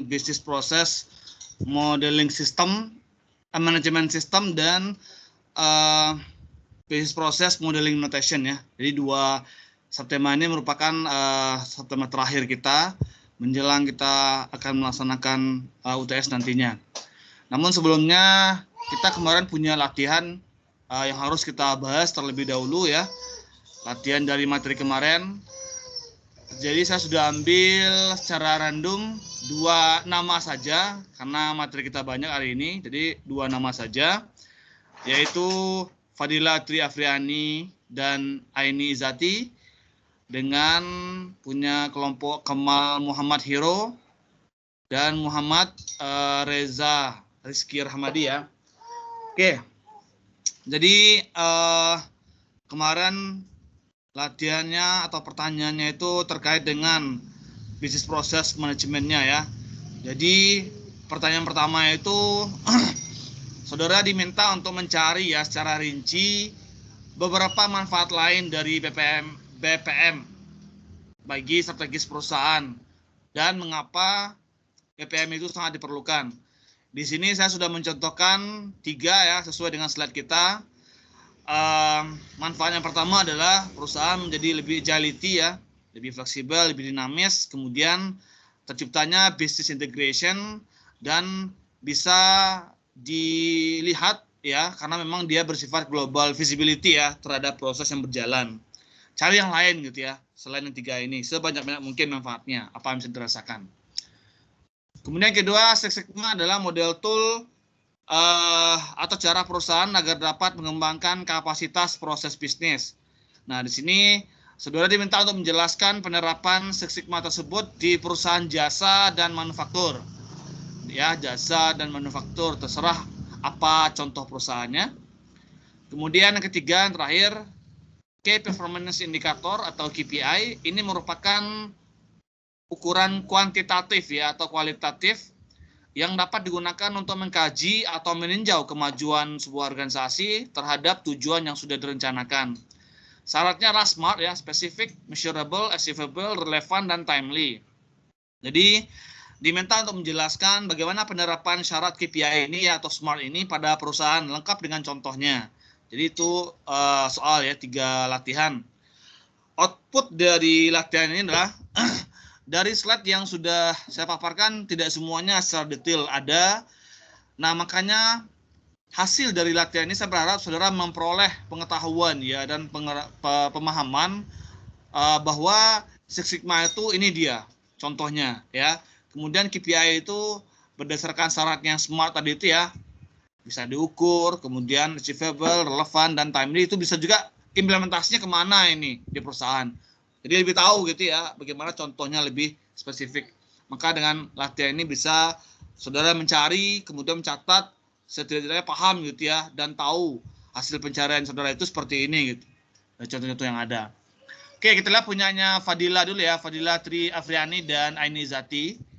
bisnis proses modeling sistem, manajemen sistem, dan bisnis proses modeling notation ya. Jadi 2 subtema ini merupakan subtema terakhir kita menjelang kita akan melaksanakan UTS nantinya. Namun sebelumnya kita kemarin punya latihan yang harus kita bahas terlebih dahulu ya. Latihan dari materi kemarin. Jadi saya sudah ambil secara random 2 nama saja karena materi kita banyak hari ini. Jadi 2 nama saja, yaitu Fadila Tri Afriani dan Aini Izati dengan punya kelompok Kemal Muhammad Hiro dan Muhammad Reza Rizky Rahmadi ya. Oke, jadi kemarin latihannya atau pertanyaannya itu terkait dengan bisnis proses manajemennya ya. Jadi pertanyaan pertama itu saudara diminta untuk mencari ya secara rinci beberapa manfaat lain dari BPM bagi strategis perusahaan dan mengapa BPM itu sangat diperlukan. Di sini saya sudah mencontohkan 3 ya sesuai dengan slide kita. Manfaat yang pertama adalah perusahaan menjadi lebih agility ya, lebih fleksibel, lebih dinamis, kemudian terciptanya business integration dan bisa dilihat ya karena memang dia bersifat global visibility ya terhadap proses yang berjalan. Cari yang lain gitu ya selain yang 3 ini sebanyak-banyak mungkin manfaatnya apa yang bisa dirasakan. Kemudian kedua, Six Sigma adalah model tool atau cara perusahaan agar dapat mengembangkan kapasitas proses bisnis. Nah, di sini saudara diminta untuk menjelaskan penerapan Six Sigma tersebut di perusahaan jasa dan manufaktur. Ya, jasa dan manufaktur terserah apa contoh perusahaannya. Kemudian yang ketiga, yang terakhir, Key Performance Indicator atau KPI. Ini merupakan ukuran kuantitatif ya atau kualitatif yang dapat digunakan untuk mengkaji atau meninjau kemajuan sebuah organisasi terhadap tujuan yang sudah direncanakan. Syaratnya adalah SMART ya, specific, measurable, achievable, relevant, dan timely. Jadi diminta untuk menjelaskan bagaimana penerapan syarat KPI ini ya, atau SMART ini pada perusahaan lengkap dengan contohnya. Jadi itu soal ya 3 latihan. Output dari latihan ini adalah dari slide yang sudah saya paparkan tidak semuanya secara detail ada. Nah, makanya hasil dari latihan ini saya berharap saudara memperoleh pengetahuan ya dan pemahaman bahwa Six Sigma itu ini dia contohnya ya. Kemudian KPI itu berdasarkan syarat yang SMART tadi itu ya bisa diukur, kemudian achievable, relevan, dan timely itu bisa juga implementasinya kemana ini di perusahaan. Jadi lebih tahu gitu ya bagaimana contohnya lebih spesifik. Maka dengan latihan ini bisa saudara mencari, kemudian mencatat, setidaknya paham gitu ya dan tahu hasil pencarian saudara itu seperti ini gitu. Contoh-contoh yang ada. Oke, kita lihat punyanya Fadila dulu ya, Fadila Tri Afriani dan Aini Zati.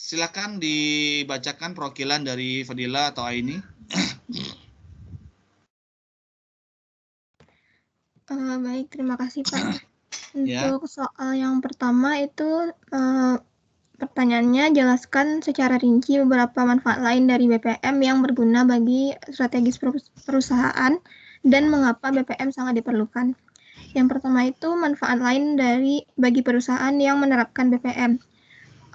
Silakan dibacakan perwakilan dari Fadila atau Aini. Baik, terima kasih Pak. Untuk soal yang pertama itu pertanyaannya jelaskan secara rinci beberapa manfaat lain dari BPM yang berguna bagi strategis perusahaan dan mengapa BPM sangat diperlukan. Yang pertama itu manfaat lain bagi perusahaan yang menerapkan BPM.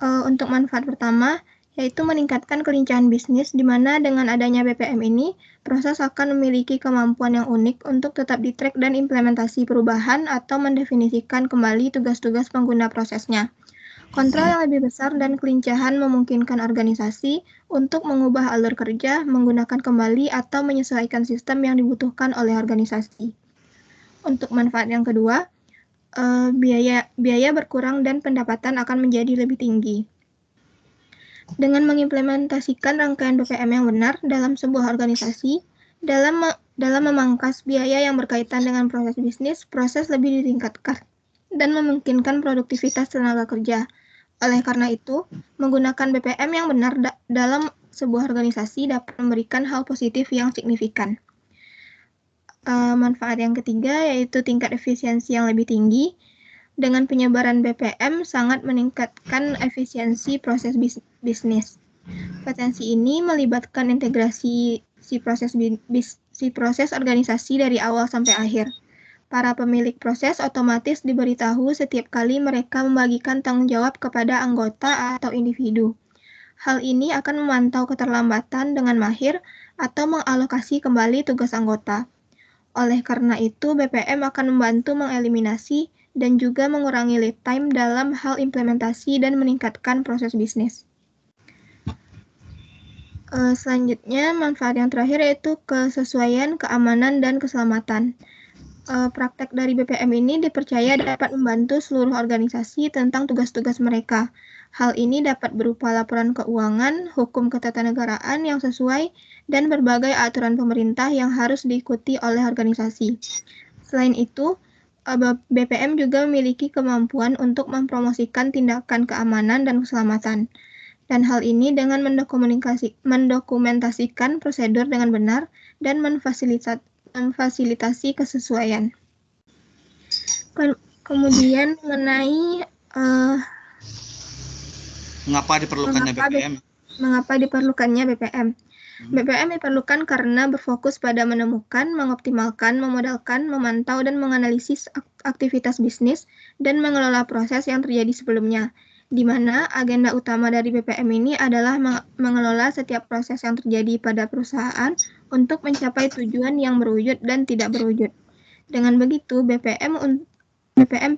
Untuk manfaat pertama yaitu meningkatkan kelincahan bisnis, di mana dengan adanya BPM ini, proses akan memiliki kemampuan yang unik untuk tetap di-track dan implementasi perubahan atau mendefinisikan kembali tugas-tugas pengguna prosesnya. Kontrol yang lebih besar dan kelincahan memungkinkan organisasi untuk mengubah alur kerja, menggunakan kembali atau menyesuaikan sistem yang dibutuhkan oleh organisasi. Untuk manfaat yang kedua, biaya berkurang dan pendapatan akan menjadi lebih tinggi. Dengan mengimplementasikan rangkaian BPM yang benar dalam sebuah organisasi, dalam memangkas biaya yang berkaitan dengan proses bisnis, proses lebih ditingkatkan dan memungkinkan produktivitas tenaga kerja. Oleh karena itu, menggunakan BPM yang benar dalam sebuah organisasi dapat memberikan hal positif yang signifikan. Manfaat yang ketiga yaitu tingkat efisiensi yang lebih tinggi. Dengan penyebaran BPM sangat meningkatkan efisiensi proses bisnis. Potensi ini melibatkan integrasi si proses organisasi dari awal sampai akhir. Para pemilik proses otomatis diberitahu setiap kali mereka membagikan tanggung jawab kepada anggota atau individu. Hal ini akan memantau keterlambatan dengan mahir atau mengalokasi kembali tugas anggota. Oleh karena itu, BPM akan membantu mengeliminasi dan juga mengurangi lead time dalam hal implementasi dan meningkatkan proses bisnis. Selanjutnya, manfaat yang terakhir yaitu kesesuaian, keamanan, dan keselamatan. Praktek dari BPM ini dipercaya dapat membantu seluruh organisasi tentang tugas-tugas mereka. Hal ini dapat berupa laporan keuangan, hukum ketatanegaraan yang sesuai, dan berbagai aturan pemerintah yang harus diikuti oleh organisasi. Selain itu, BPM juga memiliki kemampuan untuk mempromosikan tindakan keamanan dan keselamatan. Dan hal ini dengan mendokumentasikan prosedur dengan benar dan memfasilitasi kesesuaian. Kemudian mengenai mengapa diperlukannya BPM? Mengapa diperlukannya BPM? BPM diperlukan karena berfokus pada menemukan, mengoptimalkan, memodalkan, memantau, dan menganalisis aktivitas bisnis dan mengelola proses yang terjadi sebelumnya, di mana agenda utama dari BPM ini adalah mengelola setiap proses yang terjadi pada perusahaan untuk mencapai tujuan yang berwujud dan tidak berwujud. Dengan begitu, BPM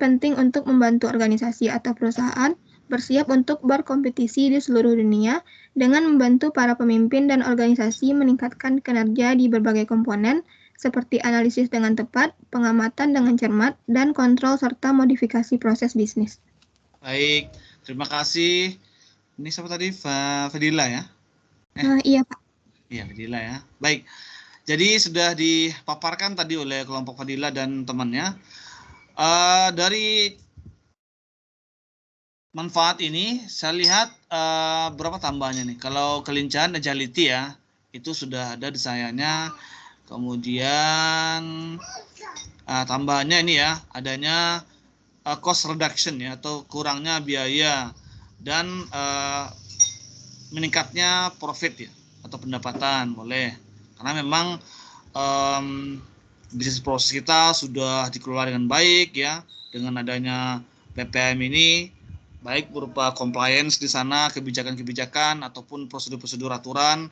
penting untuk membantu organisasi atau perusahaan bersiap untuk berkompetisi di seluruh dunia dengan membantu para pemimpin dan organisasi meningkatkan kinerja di berbagai komponen seperti analisis dengan tepat, pengamatan dengan cermat, dan kontrol serta modifikasi proses bisnis. Baik, terima kasih. Ini siapa tadi? Fadila ya? Iya, Pak. Iya, Fadila ya. Baik, jadi sudah dipaparkan tadi oleh kelompok Fadila dan temannya. Dari manfaat ini saya lihat berapa tambahnya nih. Kalau kelincahan agility ya, itu sudah ada desainnya. Kemudian tambahannya ini ya, adanya cost reduction ya, atau kurangnya biaya dan meningkatnya profit ya, atau pendapatan boleh. Karena memang bisnis proses kita sudah dikelola dengan baik ya, dengan adanya BPM ini, baik berupa compliance di sana, kebijakan-kebijakan ataupun prosedur-prosedur aturan.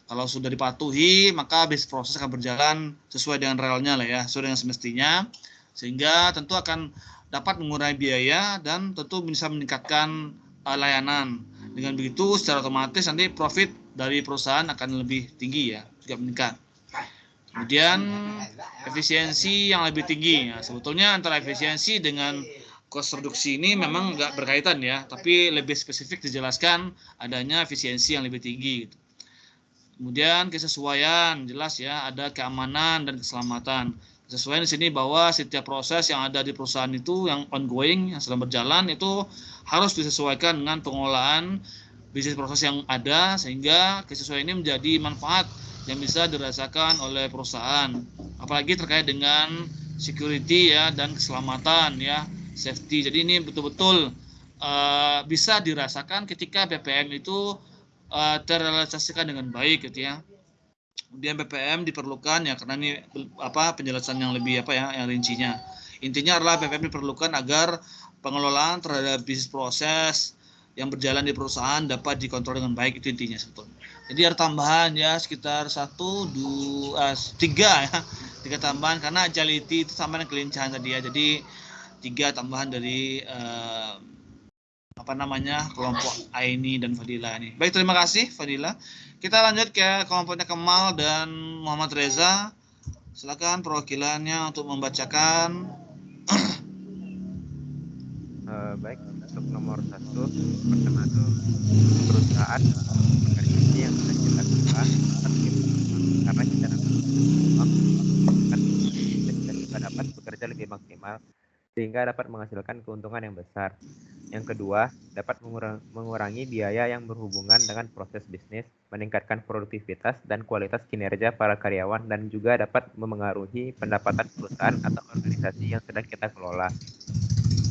Kalau sudah dipatuhi, maka bisnis proses akan berjalan sesuai dengan relnya lah ya, sesuai dengan semestinya, sehingga tentu akan dapat mengurangi biaya dan tentu bisa meningkatkan layanan. Dengan begitu, secara otomatis nanti profit dari perusahaan akan lebih tinggi ya, juga meningkat. Kemudian efisiensi yang lebih tinggi. Ya, sebetulnya antara efisiensi dengan cost reduksi ini memang nggak berkaitan ya, tapi lebih spesifik dijelaskan adanya efisiensi yang lebih tinggi. Gitu. Kemudian kesesuaian, jelas ya, ada keamanan dan keselamatan. Kesesuaian di sini bahwa setiap proses yang ada di perusahaan itu yang ongoing, yang sedang berjalan itu harus disesuaikan dengan pengelolaan bisnis proses yang ada, sehingga kesesuaian ini menjadi manfaat yang bisa dirasakan oleh perusahaan. Apalagi terkait dengan security ya dan keselamatan ya, safety. Jadi ini betul-betul bisa dirasakan ketika BPM itu terrealisasikan dengan baik gitu ya. Kemudian BPM diperlukan ya karena ini penjelasan yang lebih yang rincinya. Intinya adalah BPM diperlukan agar pengelolaan terhadap bisnis proses yang berjalan di perusahaan dapat dikontrol dengan baik, itu intinya sebetulnya. Jadi ada tambahan ya sekitar 1, 2, 3 ya. 3 tambahan karena agility itu sama dengan kelincahan tadi ya. Jadi 3 tambahan dari kelompok Aini dan Fadila ini. Baik, terima kasih Fadila. Kita lanjut ke kelompoknya Kemal dan Muhammad Reza. Silakan perwakilannya untuk membacakan. Baik, untuk nomor 1 pertama itu perusahaan organisasi yang sudah kita kelola karena kita dapat bekerja lebih maksimal sehingga dapat menghasilkan keuntungan yang besar. Yang kedua, dapat mengurangi biaya yang berhubungan dengan proses bisnis, meningkatkan produktivitas dan kualitas kinerja para karyawan, dan juga dapat memengaruhi pendapatan perusahaan atau organisasi yang sedang kita kelola.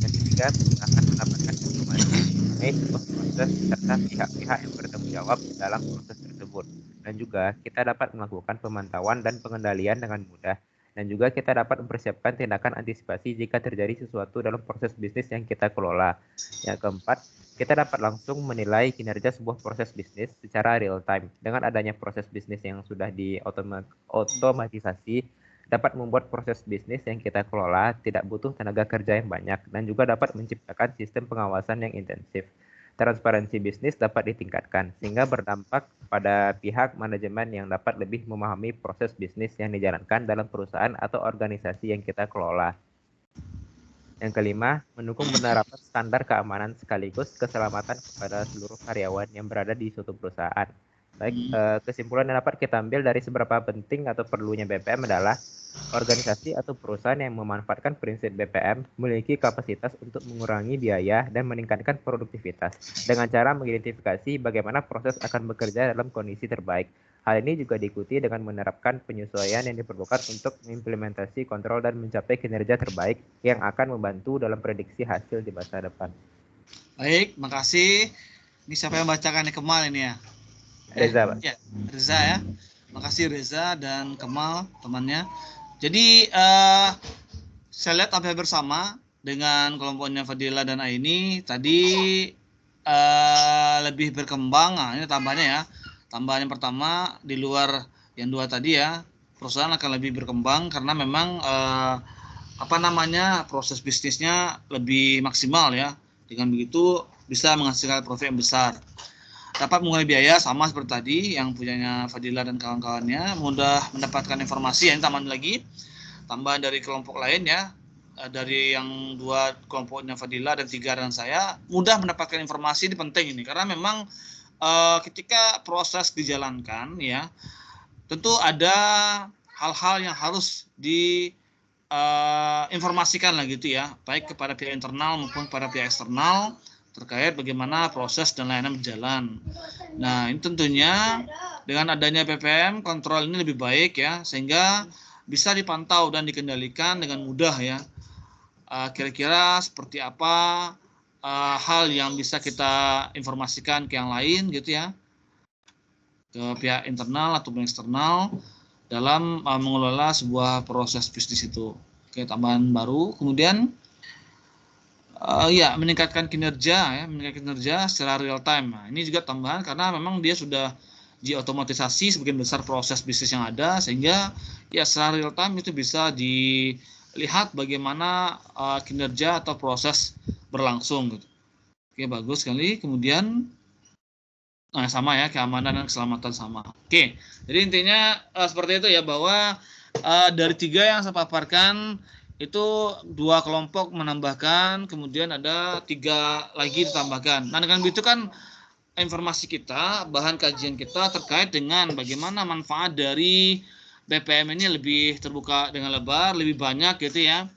Yang ketiga, perusahaan mendapatkan informasi mengenai sebuah proses serta pihak-pihak yang bertanggung jawab dalam proses tersebut. Dan juga kita dapat melakukan pemantauan dan pengendalian dengan mudah. Dan juga kita dapat mempersiapkan tindakan antisipasi jika terjadi sesuatu dalam proses bisnis yang kita kelola. Yang keempat, kita dapat langsung menilai kinerja sebuah proses bisnis secara real time. Dengan adanya proses bisnis yang sudah diotomatisasi, dapat membuat proses bisnis yang kita kelola tidak butuh tenaga kerja yang banyak dan juga dapat menciptakan sistem pengawasan yang intensif. Transparansi bisnis dapat ditingkatkan sehingga berdampak pada pihak manajemen yang dapat lebih memahami proses bisnis yang dijalankan dalam perusahaan atau organisasi yang kita kelola. Yang kelima, mendukung penerapan standar keamanan sekaligus keselamatan kepada seluruh karyawan yang berada di suatu perusahaan. Baik, kesimpulan yang dapat kita ambil dari seberapa penting atau perlunya BPM adalah organisasi atau perusahaan yang memanfaatkan prinsip BPM memiliki kapasitas untuk mengurangi biaya dan meningkatkan produktivitas dengan cara mengidentifikasi bagaimana proses akan bekerja dalam kondisi terbaik. Hal ini juga diikuti dengan menerapkan penyesuaian yang diperlukan untuk mengimplementasi kontrol dan mencapai kinerja terbaik yang akan membantu dalam prediksi hasil di masa depan. Baik, makasih. Ini siapa yang bacakan Kemal ini ya? Reza, Pak. Ya, Reza ya. Makasih Reza dan Kemal temannya. Jadi saya lihat sampai bersama dengan kelompoknya Fadila dan Aini tadi lebih berkembang. Nah, ini tambahnya ya. Tambahan yang pertama di luar yang dua tadi ya, perusahaan akan lebih berkembang karena memang proses bisnisnya lebih maksimal ya. Dengan begitu bisa menghasilkan profit yang besar. Dapat mengurangi biaya sama seperti tadi yang punyanya Fadila dan kawan-kawannya, mudah mendapatkan informasi. Yang tambahan dari kelompok lain ya, dari yang dua kelompoknya Fadila dan tiga dan saya, mudah mendapatkan informasi. Ini penting ini karena memang ketika proses dijalankan ya, tentu ada hal-hal yang harus diinformasikan lah gitu ya, baik kepada pihak internal maupun pada pihak eksternal terkait bagaimana proses dan layanan berjalan. Nah, ini tentunya dengan adanya BPM, kontrol ini lebih baik ya, sehingga bisa dipantau dan dikendalikan dengan mudah ya. Kira-kira seperti apa hal yang bisa kita informasikan ke yang lain gitu ya, ke pihak internal ataupun eksternal dalam mengelola sebuah proses bisnis itu. Oke, tambahan baru. Kemudian meningkatkan kinerja secara real time. Nah, ini juga tambahan karena memang dia sudah diotomatisasi sebagian besar proses bisnis yang ada, sehingga ya secara real time itu bisa dilihat bagaimana kinerja atau proses berlangsung gitu. Oke, bagus sekali. Kemudian sama ya, keamanan dan keselamatan sama. Oke, jadi intinya seperti itu ya, bahwa dari tiga yang saya paparkan itu dua kelompok menambahkan, kemudian ada tiga lagi ditambahkan. Nah, dengan begitu kan informasi kita, bahan kajian kita terkait dengan bagaimana manfaat dari BPM ini lebih terbuka dengan lebar, lebih banyak gitu ya,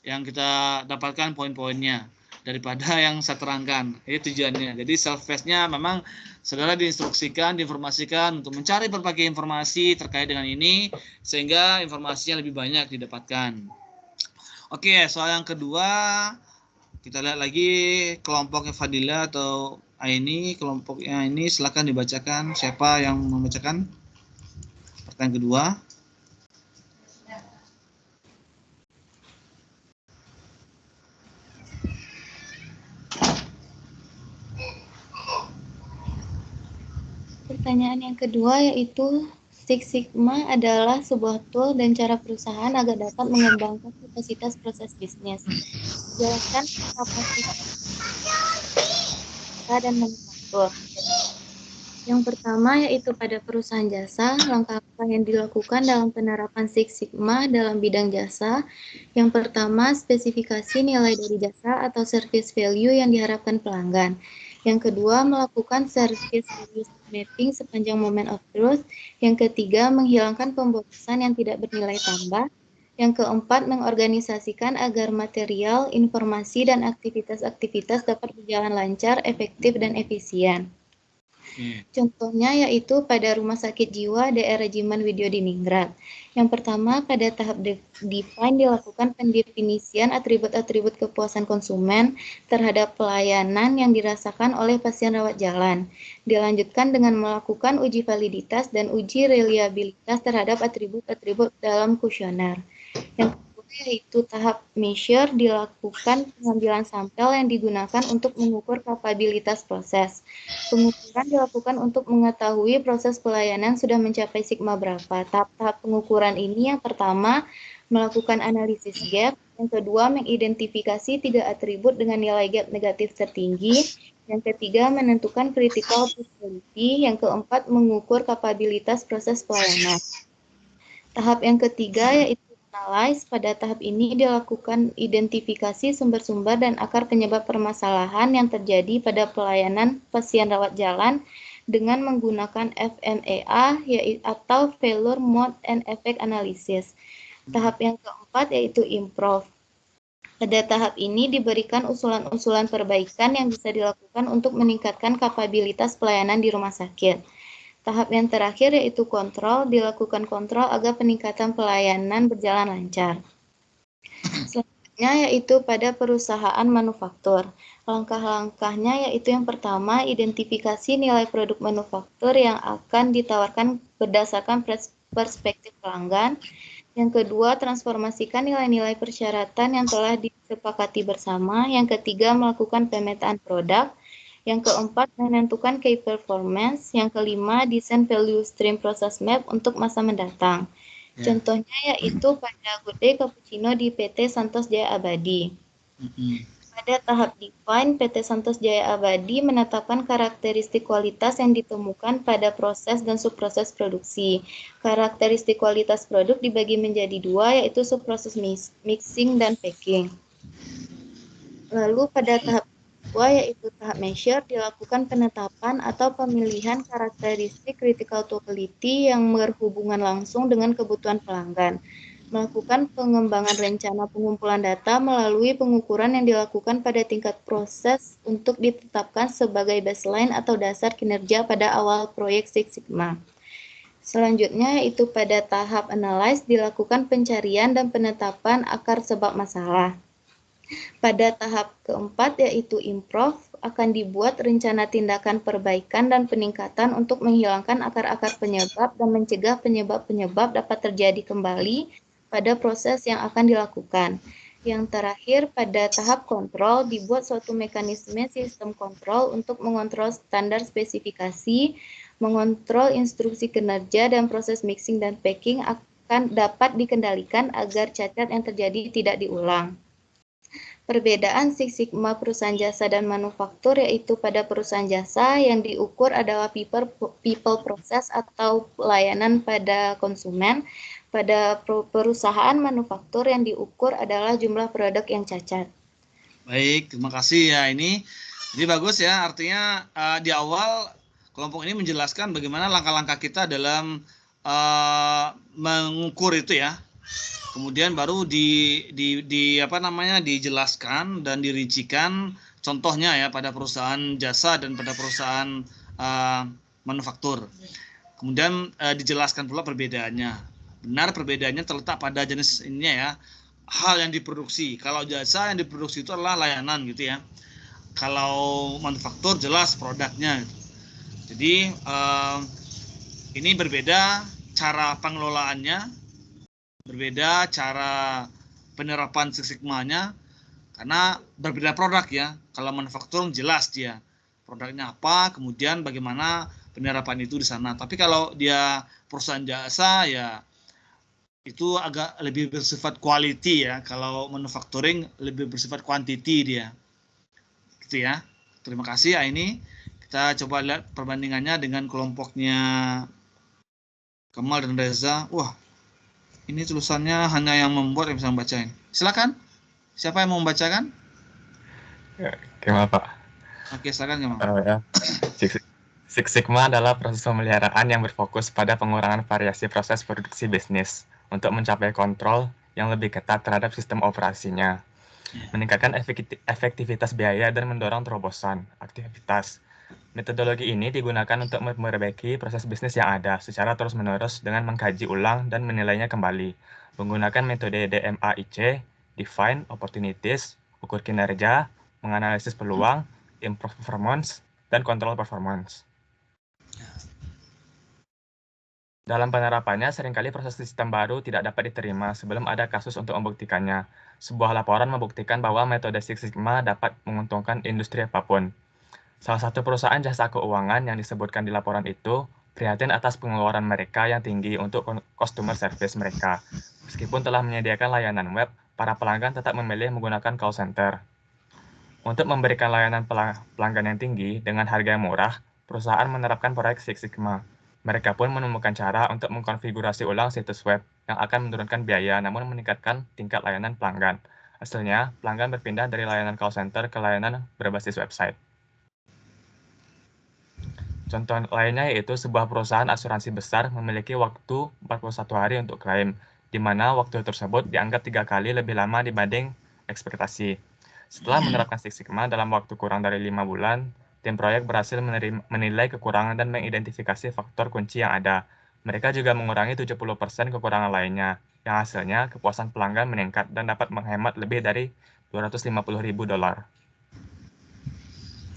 yang kita dapatkan poin-poinnya daripada yang saya terangkan. Itu tujuannya. Jadi self-testnya memang saudara diinstruksikan, diinformasikan untuk mencari berbagai informasi terkait dengan ini, sehingga informasinya lebih banyak didapatkan. Oke, soal yang kedua, kita lihat lagi kelompoknya Fadila atau Aini. Kelompoknya ini silakan dibacakan. Siapa yang membacakan pertanyaan kedua? Pertanyaan yang kedua yaitu Six Sigma adalah sebuah tool dan cara perusahaan agar dapat mengembangkan kapasitas proses bisnis. Jelaskan kapasitas dan manufaktur. Yang pertama yaitu pada perusahaan jasa, langkah apa yang dilakukan dalam penerapan Six Sigma dalam bidang jasa. Yang pertama, spesifikasi nilai dari jasa atau service value yang diharapkan pelanggan. Yang kedua, melakukan service value mapping sepanjang moment of truth. Yang ketiga, menghilangkan pemborosan yang tidak bernilai tambah. Yang keempat, mengorganisasikan agar material, informasi, dan aktivitas-aktivitas dapat berjalan lancar, efektif, dan efisien. Contohnya yaitu pada Rumah Sakit Jiwa DR Regimen Widyodiningrat. Yang pertama, pada tahap define dilakukan pendefinisian atribut-atribut kepuasan konsumen terhadap pelayanan yang dirasakan oleh pasien rawat jalan. Dilanjutkan dengan melakukan uji validitas dan uji reliabilitas terhadap atribut-atribut dalam kuesioner. Yang yaitu tahap measure dilakukan pengambilan sampel yang digunakan untuk mengukur kapabilitas proses. Pengukuran dilakukan untuk mengetahui proses pelayanan sudah mencapai sigma berapa. Tahap-tahap pengukuran ini yang pertama melakukan analisis gap, yang kedua mengidentifikasi 3 atribut dengan nilai gap negatif tertinggi, yang ketiga menentukan critical possibility, yang keempat mengukur kapabilitas proses pelayanan. Tahap yang ketiga yaitu analyze. Pada tahap ini dilakukan identifikasi sumber-sumber dan akar penyebab permasalahan yang terjadi pada pelayanan pasien rawat jalan dengan menggunakan FMEA atau Failure Mode and Effect Analysis. Tahap yang keempat yaitu improve. Pada tahap ini diberikan usulan-usulan perbaikan yang bisa dilakukan untuk meningkatkan kapabilitas pelayanan di rumah sakit. Tahap yang terakhir yaitu kontrol, dilakukan kontrol agar peningkatan pelayanan berjalan lancar. Selanjutnya yaitu pada perusahaan manufaktur. Langkah-langkahnya yaitu yang pertama, identifikasi nilai produk manufaktur yang akan ditawarkan berdasarkan perspektif pelanggan. Yang kedua, transformasikan nilai-nilai persyaratan yang telah disepakati bersama. Yang ketiga, melakukan pemetaan produk. Yang keempat, menentukan key performance. Yang kelima, desain value stream process map untuk masa mendatang. Contohnya yaitu pada Good Day Cappuccino di PT Santos Jaya Abadi. Pada tahap define, PT Santos Jaya Abadi menetapkan karakteristik kualitas yang ditemukan pada proses dan subproses produksi. Karakteristik kualitas produk dibagi menjadi 2, yaitu subproses mixing dan packing. Lalu pada tahap yaitu tahap measure, dilakukan penetapan atau pemilihan karakteristik critical to quality yang berhubungan langsung dengan kebutuhan pelanggan. Melakukan pengembangan rencana pengumpulan data melalui pengukuran yang dilakukan pada tingkat proses untuk ditetapkan sebagai baseline atau dasar kinerja pada awal proyek Six Sigma. Selanjutnya yaitu pada tahap analyze, dilakukan pencarian dan penetapan akar sebab masalah. Pada tahap keempat yaitu improve, akan dibuat rencana tindakan perbaikan dan peningkatan untuk menghilangkan akar-akar penyebab dan mencegah penyebab-penyebab dapat terjadi kembali pada proses yang akan dilakukan. Yang terakhir, pada tahap kontrol, dibuat suatu mekanisme sistem kontrol untuk mengontrol standar spesifikasi, mengontrol instruksi kinerja, dan proses mixing dan packing akan dapat dikendalikan agar cacat yang terjadi tidak diulang. Perbedaan Six Sigma perusahaan jasa dan manufaktur yaitu pada perusahaan jasa yang diukur adalah people process atau pelayanan pada konsumen. Pada perusahaan manufaktur yang diukur adalah jumlah produk yang cacat. Baik, terima kasih ya ini. Jadi bagus ya, artinya di awal kelompok ini menjelaskan bagaimana langkah-langkah kita dalam mengukur itu ya. Kemudian baru dijelaskan dan dirincikan contohnya ya pada perusahaan jasa dan pada perusahaan manufaktur. Kemudian dijelaskan pula perbedaannya. Benar perbedaannya terletak pada jenis ininya ya, hal yang diproduksi. Kalau jasa yang diproduksi itu adalah layanan gitu ya. Kalau manufaktur jelas produknya. Jadi ini berbeda cara pengelolaannya, berbeda cara penerapan Six Sigma-nya karena berbeda produk ya. Kalau manufaktur jelas dia produknya apa, kemudian bagaimana penerapan itu di sana. Tapi kalau dia perusahaan jasa ya itu agak lebih bersifat quality ya. Kalau manufacturing lebih bersifat quantity dia. Gitu ya. Terima kasih ya ini. Kita coba lihat perbandingannya dengan kelompoknya Kemal dan Reza. Wah, ini tulisannya hanya yang membuat yang bisa membacain. Silakan. Siapa yang mau membacakan? Ya, Kemal, Pak. Oke, silakan Kemal. Ya. Six Sigma adalah proses pemeliharaan yang berfokus pada pengurangan variasi proses produksi bisnis untuk mencapai kontrol yang lebih ketat terhadap sistem operasinya, meningkatkan efektivitas biaya dan mendorong terobosan aktivitas. Metodologi ini digunakan untuk memperbaiki proses bisnis yang ada secara terus-menerus dengan mengkaji ulang dan menilainya kembali. Menggunakan metode DMAIC, Define Opportunities, ukur kinerja, menganalisis peluang, improve performance, dan control performance. Dalam penerapannya, seringkali proses sistem baru tidak dapat diterima sebelum ada kasus untuk membuktikannya. Sebuah laporan membuktikan bahwa metode Six Sigma dapat menguntungkan industri apapun. Salah satu perusahaan jasa keuangan yang disebutkan di laporan itu prihatin atas pengeluaran mereka yang tinggi untuk customer service mereka. Meskipun telah menyediakan layanan web, para pelanggan tetap memilih menggunakan call center. Untuk memberikan layanan pelanggan yang tinggi dengan harga yang murah, perusahaan menerapkan proyek Six Sigma. Mereka pun menemukan cara untuk mengkonfigurasi ulang situs web yang akan menurunkan biaya namun meningkatkan tingkat layanan pelanggan. Hasilnya, pelanggan berpindah dari layanan call center ke layanan berbasis website. Contoh lainnya yaitu sebuah perusahaan asuransi besar memiliki waktu 41 hari untuk klaim, di mana waktu tersebut dianggap 3 kali lebih lama dibanding ekspektasi. Setelah menerapkan Six Sigma dalam waktu kurang dari 5 bulan, tim proyek berhasil menilai kekurangan dan mengidentifikasi faktor kunci yang ada. Mereka juga mengurangi 70% kekurangan lainnya, yang hasilnya kepuasan pelanggan meningkat dan dapat menghemat lebih dari $250.000.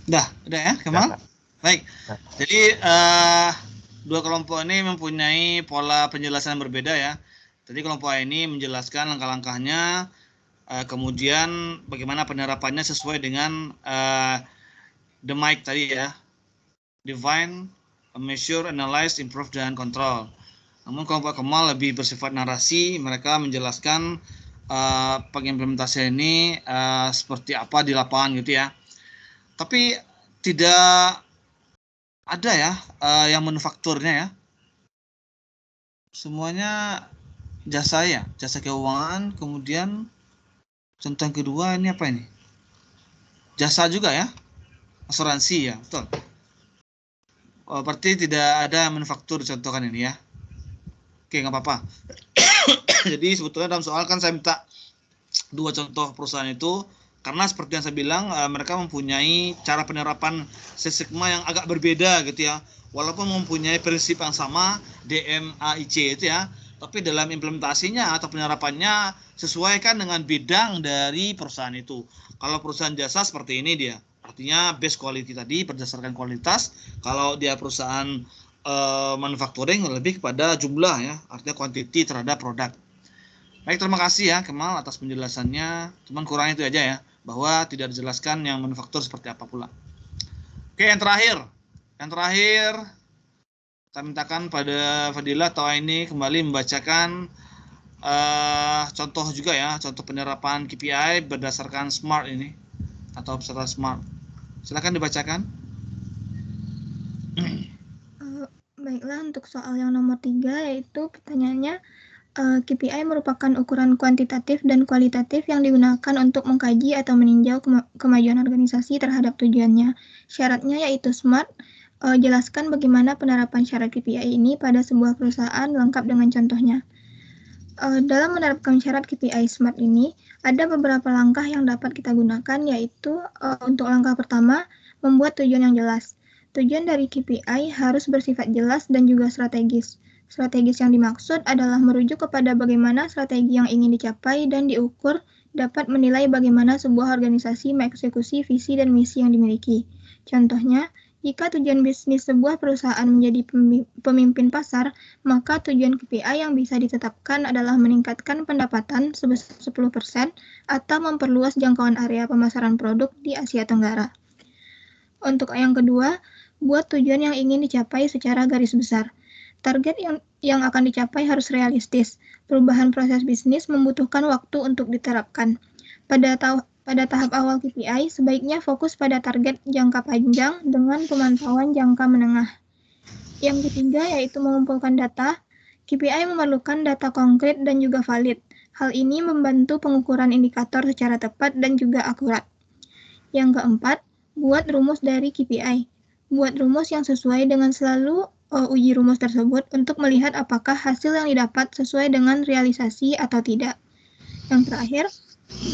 Udah ya, Kemal? Baik, jadi dua kelompok ini mempunyai pola penjelasan berbeda ya. Jadi kelompok A ini menjelaskan langkah-langkahnya, kemudian bagaimana penerapannya sesuai dengan the MAIC tadi ya. Define, measure, analyze, improve, dan control. Namun kelompok Kemal lebih bersifat narasi, mereka menjelaskan pengimplementasian ini seperti apa di lapangan gitu ya. Tapi tidak ada ya yang manufakturnya ya. Semuanya jasa ya, jasa keuangan. Kemudian contoh yang kedua ini apa ini? Jasa juga ya, asuransi ya, betul. Berarti tidak ada manufaktur contohkan ini ya. Oke, nggak apa-apa. Jadi sebetulnya dalam soal kan saya minta dua contoh perusahaan itu. Karena seperti yang saya bilang, mereka mempunyai cara penerapan Six Sigma yang agak berbeda gitu ya. Walaupun mempunyai prinsip yang sama, DMAIC itu ya. Tapi dalam implementasinya atau penerapannya sesuaikan dengan bidang dari perusahaan itu. Kalau perusahaan jasa seperti ini dia. Artinya base quality tadi berdasarkan kualitas. Kalau dia perusahaan manufacturing lebih kepada jumlah ya. Artinya quantity terhadap produk. Baik, terima kasih ya Kemal atas penjelasannya. Cuman kurang itu aja ya, bahwa tidak dijelaskan yang manufaktur seperti apa pula. Oke, yang terakhir. Yang terakhir, saya mintakan pada Fadila atau ini kembali membacakan contoh juga ya, contoh penerapan KPI berdasarkan SMART ini, atau peserta SMART. Silakan dibacakan. Baiklah, untuk soal yang nomor 3, yaitu pertanyaannya, KPI merupakan ukuran kuantitatif dan kualitatif yang digunakan untuk mengkaji atau meninjau kemajuan organisasi terhadap tujuannya. Syaratnya yaitu SMART. Jelaskan bagaimana penerapan syarat KPI ini pada sebuah perusahaan lengkap dengan contohnya. Dalam menerapkan syarat KPI SMART ini, ada beberapa langkah yang dapat kita gunakan, yaitu untuk langkah pertama, membuat tujuan yang jelas. Tujuan dari KPI harus bersifat jelas dan juga strategis. Strategis yang dimaksud adalah merujuk kepada bagaimana strategi yang ingin dicapai dan diukur dapat menilai bagaimana sebuah organisasi mengeksekusi visi dan misi yang dimiliki. Contohnya, jika tujuan bisnis sebuah perusahaan menjadi pemimpin pasar, maka tujuan KPI yang bisa ditetapkan adalah meningkatkan pendapatan sebesar 10% atau memperluas jangkauan area pemasaran produk di Asia Tenggara. Untuk yang kedua, buat tujuan yang ingin dicapai secara garis besar. Target yang akan dicapai harus realistis. Perubahan proses bisnis membutuhkan waktu untuk diterapkan. Pada tahap awal KPI, sebaiknya fokus pada target jangka panjang dengan pemantauan jangka menengah. Yang ketiga yaitu mengumpulkan data. KPI memerlukan data konkret dan juga valid. Hal ini membantu pengukuran indikator secara tepat dan juga akurat. Yang keempat, buat rumus dari KPI. Buat rumus yang sesuai dengan selalu uji rumus tersebut untuk melihat apakah hasil yang didapat sesuai dengan realisasi atau tidak. Yang terakhir,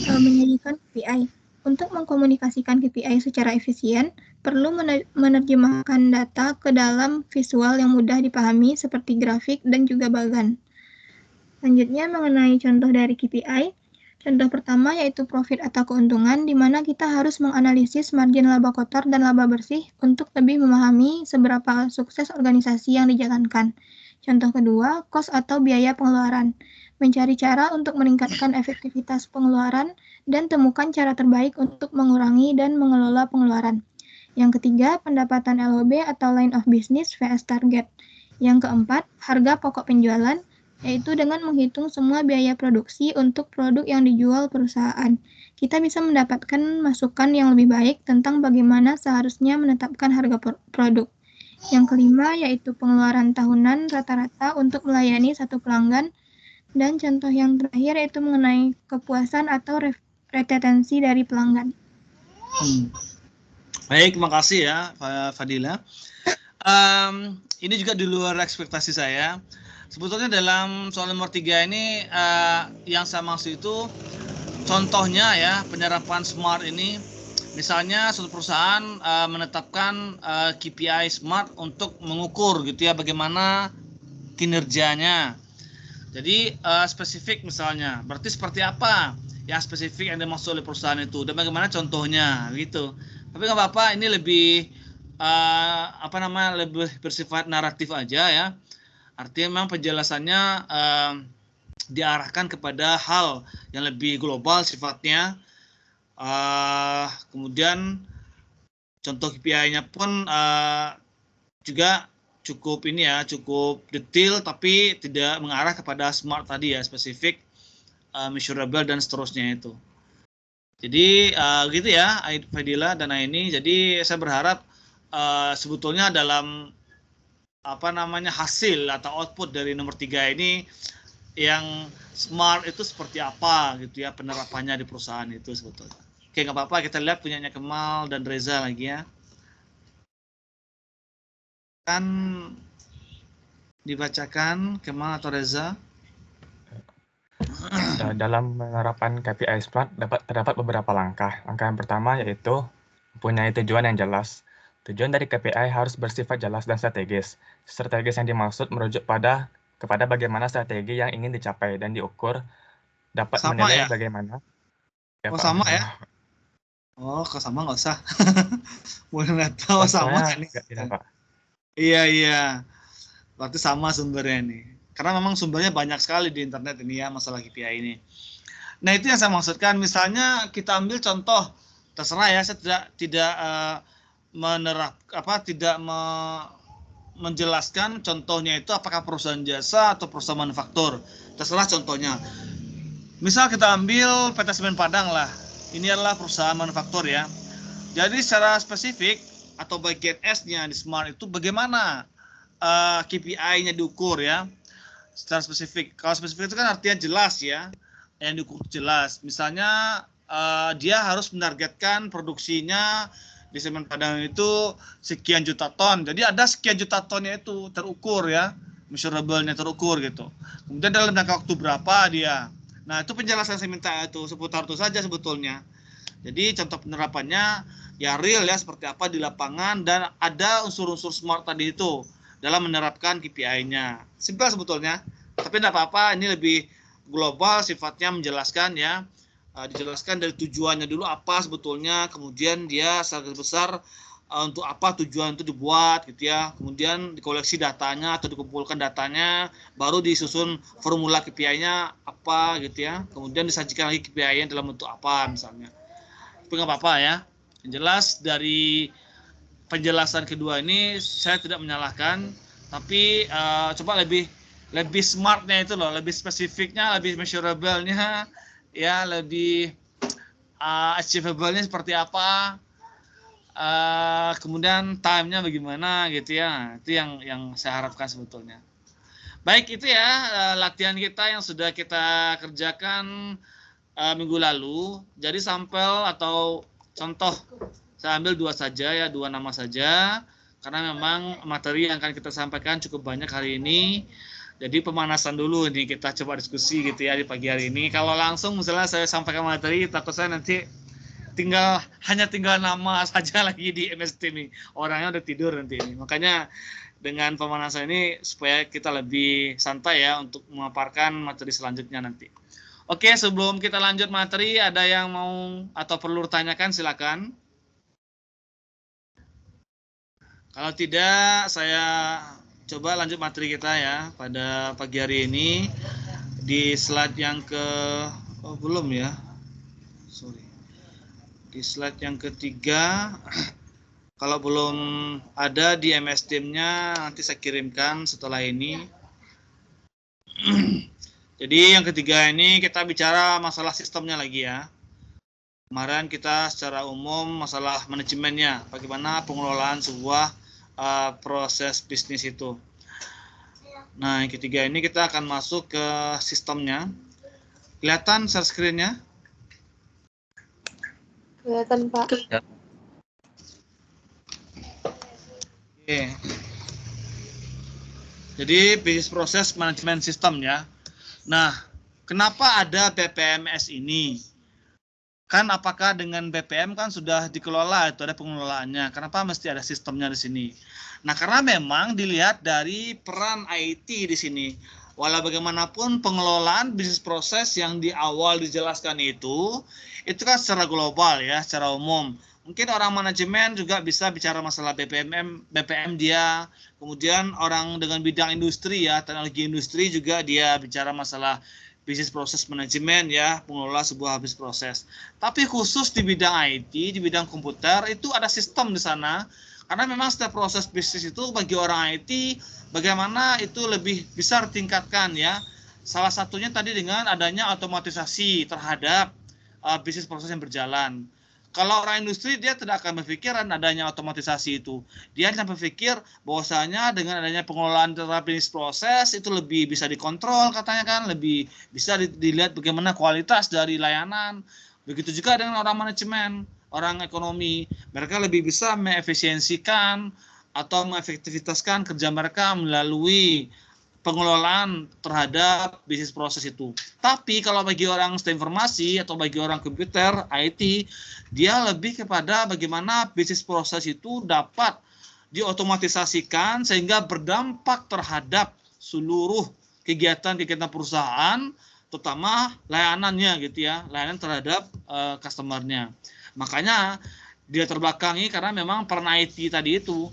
menyajikan KPI. Untuk mengkomunikasikan KPI secara efisien, perlu menerjemahkan data ke dalam visual yang mudah dipahami seperti grafik dan juga bagan. Selanjutnya mengenai contoh dari KPI. Contoh pertama yaitu profit atau keuntungan, di mana kita harus menganalisis margin laba kotor dan laba bersih untuk lebih memahami seberapa sukses organisasi yang dijalankan. Contoh kedua, cost atau biaya pengeluaran. Mencari cara untuk meningkatkan efektivitas pengeluaran dan temukan cara terbaik untuk mengurangi dan mengelola pengeluaran. Yang ketiga, pendapatan LOB atau line of business vs target. Yang keempat, harga pokok penjualan, yaitu dengan menghitung semua biaya produksi untuk produk yang dijual perusahaan. Kita bisa mendapatkan masukan yang lebih baik tentang bagaimana seharusnya menetapkan harga produk. Yang kelima, yaitu pengeluaran tahunan rata-rata untuk melayani satu pelanggan. Dan contoh yang terakhir yaitu mengenai kepuasan atau retensi dari pelanggan. Baik, terima kasih ya Fadila. Ini juga di luar ekspektasi saya. Sebetulnya dalam soal nomor 3 ini yang saya maksud itu contohnya ya penyerapan SMART ini. Misalnya suatu perusahaan menetapkan KPI SMART untuk mengukur gitu ya bagaimana kinerjanya. Jadi spesifik misalnya, berarti seperti apa yang spesifik yang dimaksud oleh perusahaan itu dan bagaimana contohnya gitu. Tapi nggak apa-apa, ini lebih lebih bersifat naratif aja ya. Artinya memang penjelasannya diarahkan kepada hal yang lebih global sifatnya. Kemudian contoh KPI-nya pun juga cukup detail tapi tidak mengarah kepada SMART tadi ya, spesifik, measurable dan seterusnya itu. Jadi gitu ya Fadila dan Aini. Jadi saya berharap sebetulnya dalam hasil atau output dari nomor 3 ini yang SMART itu seperti apa gitu ya penerapannya di perusahaan itu sebetulnya. Oke, nggak apa-apa, kita lihat punyanya Kemal dan Reza lagi ya. Kan dibacakan Kemal atau Reza. Dalam penerapan KPI SMART terdapat beberapa langkah. Langkah yang pertama yaitu mempunyai tujuan yang jelas. Tujuan dari KPI harus bersifat jelas dan strategis. Strategis yang dimaksud merujuk kepada bagaimana strategi yang ingin dicapai dan diukur dapat Sama menilai ya? bagaimana. Ya, Oh Pak. sama ya? Oh, kalau sama nggak usah. Boleh nggak tahu sama nih? Tidak, Pak. Iya. Berarti sama sumbernya nih. Karena memang sumbernya banyak sekali di internet ini ya masalah KPI ini. Nah itu yang saya maksudkan. Misalnya kita ambil contoh, terserah ya, saya tidak menjelaskan contohnya itu apakah perusahaan jasa atau perusahaan manufaktur. Terserah contohnya. Misal kita ambil PT Semen Padang lah. Ini adalah perusahaan manufaktur ya. Jadi secara spesifik atau bagian S-nya di SMART itu bagaimana KPI-nya diukur ya. Secara spesifik. Kalau spesifik itu kan artinya jelas ya. Yang diukur jelas. Misalnya dia harus menargetkan produksinya di Semen Padang itu sekian juta ton. Jadi ada sekian juta tonnya itu terukur ya. Measurable-nya terukur gitu. Kemudian dalam jangka waktu berapa dia. Nah, itu penjelasan saya minta itu seputar itu saja sebetulnya. Jadi contoh penerapannya ya real ya seperti apa di lapangan dan ada unsur-unsur SMART tadi itu dalam menerapkan KPI-nya. Simpel sebetulnya, tapi tidak apa-apa, ini lebih global sifatnya menjelaskan ya. Dijelaskan dari tujuannya dulu apa sebetulnya, kemudian dia sangat besar untuk apa tujuan itu dibuat gitu ya, kemudian dikoleksi datanya atau dikumpulkan datanya, baru disusun formula KPI-nya apa gitu ya, kemudian disajikan lagi KPI-nya dalam bentuk apa misalnya. Tapi nggak apa-apa ya, yang jelas dari penjelasan kedua ini saya tidak menyalahkan, tapi coba lebih smartnya itu loh, lebih spesifiknya, lebih measurable-nya ya, lebih achievable-nya seperti apa. Kemudian time-nya bagaimana gitu ya, itu yang saya harapkan sebetulnya. Baik, itu ya latihan kita yang sudah kita kerjakan minggu lalu. Jadi sampel atau contoh saya ambil 2 saja ya, 2 nama saja, karena memang materi yang akan kita sampaikan cukup banyak hari ini. Jadi pemanasan dulu nih, kita coba diskusi gitu ya di pagi hari ini. Kalau langsung misalnya saya sampaikan materi, takut saya nanti hanya tinggal nama saja lagi di MS Team nih. Orangnya udah tidur nanti ini. Makanya dengan pemanasan ini supaya kita lebih santai ya untuk memaparkan materi selanjutnya nanti. Oke, sebelum kita lanjut materi, ada yang mau atau perlu ditanyakan silakan. Kalau tidak, saya coba lanjut materi kita ya pada pagi hari ini di slide yang belum ya. Sorry. Di slide yang ketiga, kalau belum ada di MS Team-nya nanti saya kirimkan setelah ini. Jadi yang ketiga ini kita bicara masalah sistemnya lagi ya. Kemarin kita secara umum masalah manajemennya, bagaimana pengelolaan sebuah proses bisnis itu. Nah, yang ketiga ini kita akan masuk ke sistemnya. Kelihatan share screen-nya? Kelihatan, Pak. Oke. Jadi business process management system ya. Nah, kenapa ada BPMS ini? Kan apakah dengan BPM kan sudah dikelola, itu ada pengelolaannya. Kenapa mesti ada sistemnya di sini? Nah, karena memang dilihat dari peran IT di sini. Walau bagaimanapun pengelolaan bisnis proses yang di awal dijelaskan itu kan secara global ya, secara umum. Mungkin orang manajemen juga bisa bicara masalah BPM dia. Kemudian orang dengan bidang industri ya, teknologi industri juga dia bicara masalah bisnis proses manajemen ya, pengelola sebuah bisnis proses. Tapi khusus di bidang IT, di bidang komputer itu ada sistem di sana. Karena memang setiap proses bisnis itu bagi orang IT bagaimana itu lebih bisa ditingkatkan ya. Salah satunya tadi dengan adanya otomatisasi terhadap bisnis proses yang berjalan. Kalau orang industri dia tidak akan berpikiran adanya otomatisasi itu. Dia hanya berpikir bahwasanya dengan adanya pengelolaan terhadap bisnis proses itu lebih bisa dikontrol katanya kan, lebih bisa dilihat bagaimana kualitas dari layanan. Begitu juga dengan orang manajemen, orang ekonomi, mereka lebih bisa mengefisiensikan atau mengefektivitaskan kerja mereka melalui pengelolaan terhadap bisnis proses itu. Tapi kalau bagi orang sistem informasi atau bagi orang komputer, IT, dia lebih kepada bagaimana bisnis proses itu dapat diotomatisasikan sehingga berdampak terhadap seluruh kegiatan-kegiatan perusahaan, terutama layanannya gitu ya, layanan terhadap customer-nya. Makanya dia terbelakangi karena memang peran IT tadi itu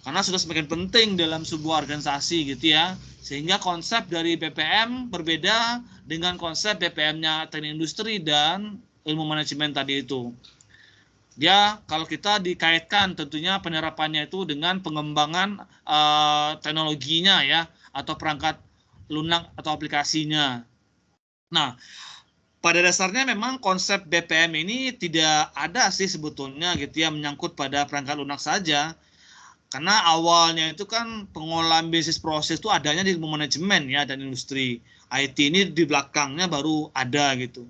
karena sudah semakin penting dalam sebuah organisasi gitu ya, sehingga konsep dari BPM berbeda dengan konsep BPM-nya teknik industri dan ilmu manajemen tadi itu. Dia kalau kita dikaitkan tentunya penerapannya itu dengan pengembangan teknologinya ya, atau perangkat lunak atau aplikasinya. Nah, pada dasarnya memang konsep BPM ini tidak ada sih sebetulnya gitu ya, menyangkut pada perangkat lunak saja. Karena awalnya itu kan pengelolaan bisnis proses itu adanya di ilmu manajemen ya dan industri. IT ini di belakangnya baru ada gitu.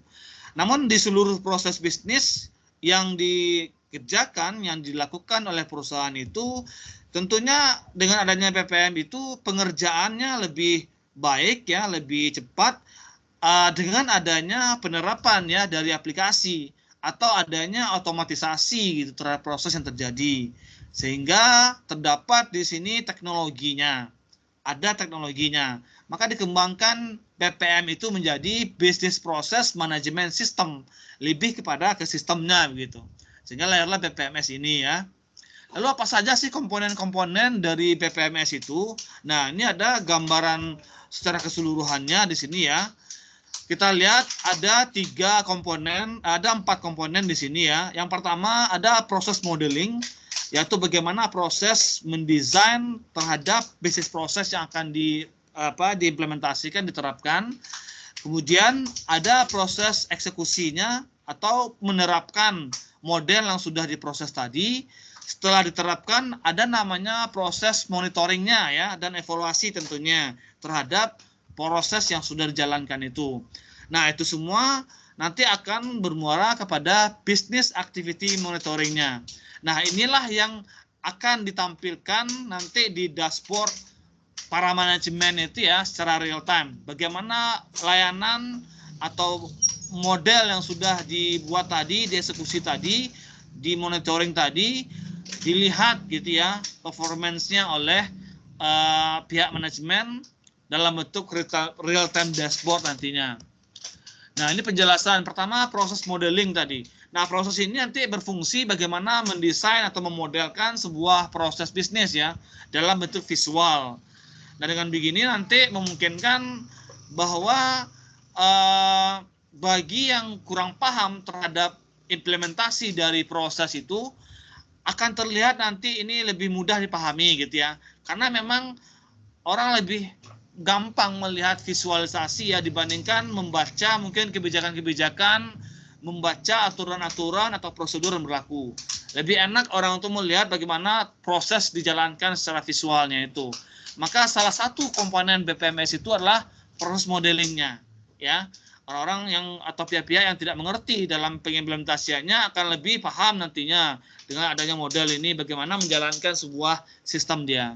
Namun di seluruh proses bisnis yang dikerjakan, yang dilakukan oleh perusahaan itu tentunya dengan adanya BPM itu pengerjaannya lebih baik ya, lebih cepat dengan adanya penerapan ya dari aplikasi atau adanya otomatisasi gitu terhadap proses yang terjadi. Sehingga terdapat di sini teknologinya, ada teknologinya. Maka dikembangkan BPM itu menjadi Business Process Management System, lebih kepada ke sistemnya begitu. Sehingga lahirlah BPMS ini ya. Lalu apa saja sih komponen-komponen dari BPMS itu? Nah, ini ada gambaran secara keseluruhannya di sini ya. Kita lihat ada 3 komponen, ada 4 komponen di sini ya. Yang pertama ada proses modeling, yaitu bagaimana proses mendesain terhadap bisnis proses yang akan diimplementasikan, diterapkan. Kemudian ada proses eksekusinya atau menerapkan model yang sudah diproses tadi. Setelah diterapkan ada namanya proses monitoringnya ya dan evaluasi tentunya terhadap proses yang sudah dijalankan itu. Nah, itu semua nanti akan bermuara kepada business activity monitoringnya. Nah, inilah yang akan ditampilkan nanti di dashboard para manajemen itu ya secara real time. Bagaimana layanan atau model yang sudah dibuat tadi, dieksekusi tadi, di monitoring tadi, dilihat gitu ya performance-nya oleh pihak manajemen dalam bentuk real time dashboard nantinya. Nah, ini penjelasan. Pertama, proses modeling tadi. Nah, proses ini nanti berfungsi bagaimana mendesain atau memodelkan sebuah proses bisnis ya dalam bentuk visual. Nah, dengan begini nanti memungkinkan bahwa bagi yang kurang paham terhadap implementasi dari proses itu akan terlihat nanti ini lebih mudah dipahami gitu ya. Karena memang orang lebih gampang melihat visualisasi ya dibandingkan membaca mungkin kebijakan-kebijakan, membaca aturan-aturan atau prosedur yang berlaku. Lebih enak orang untuk melihat bagaimana proses dijalankan secara visualnya itu. Maka salah satu komponen BPMS itu adalah proses modelingnya ya. Orang-orang yang atau pihak-pihak yang tidak mengerti dalam pengimplementasiannya akan lebih paham nantinya dengan adanya model ini bagaimana menjalankan sebuah sistem dia.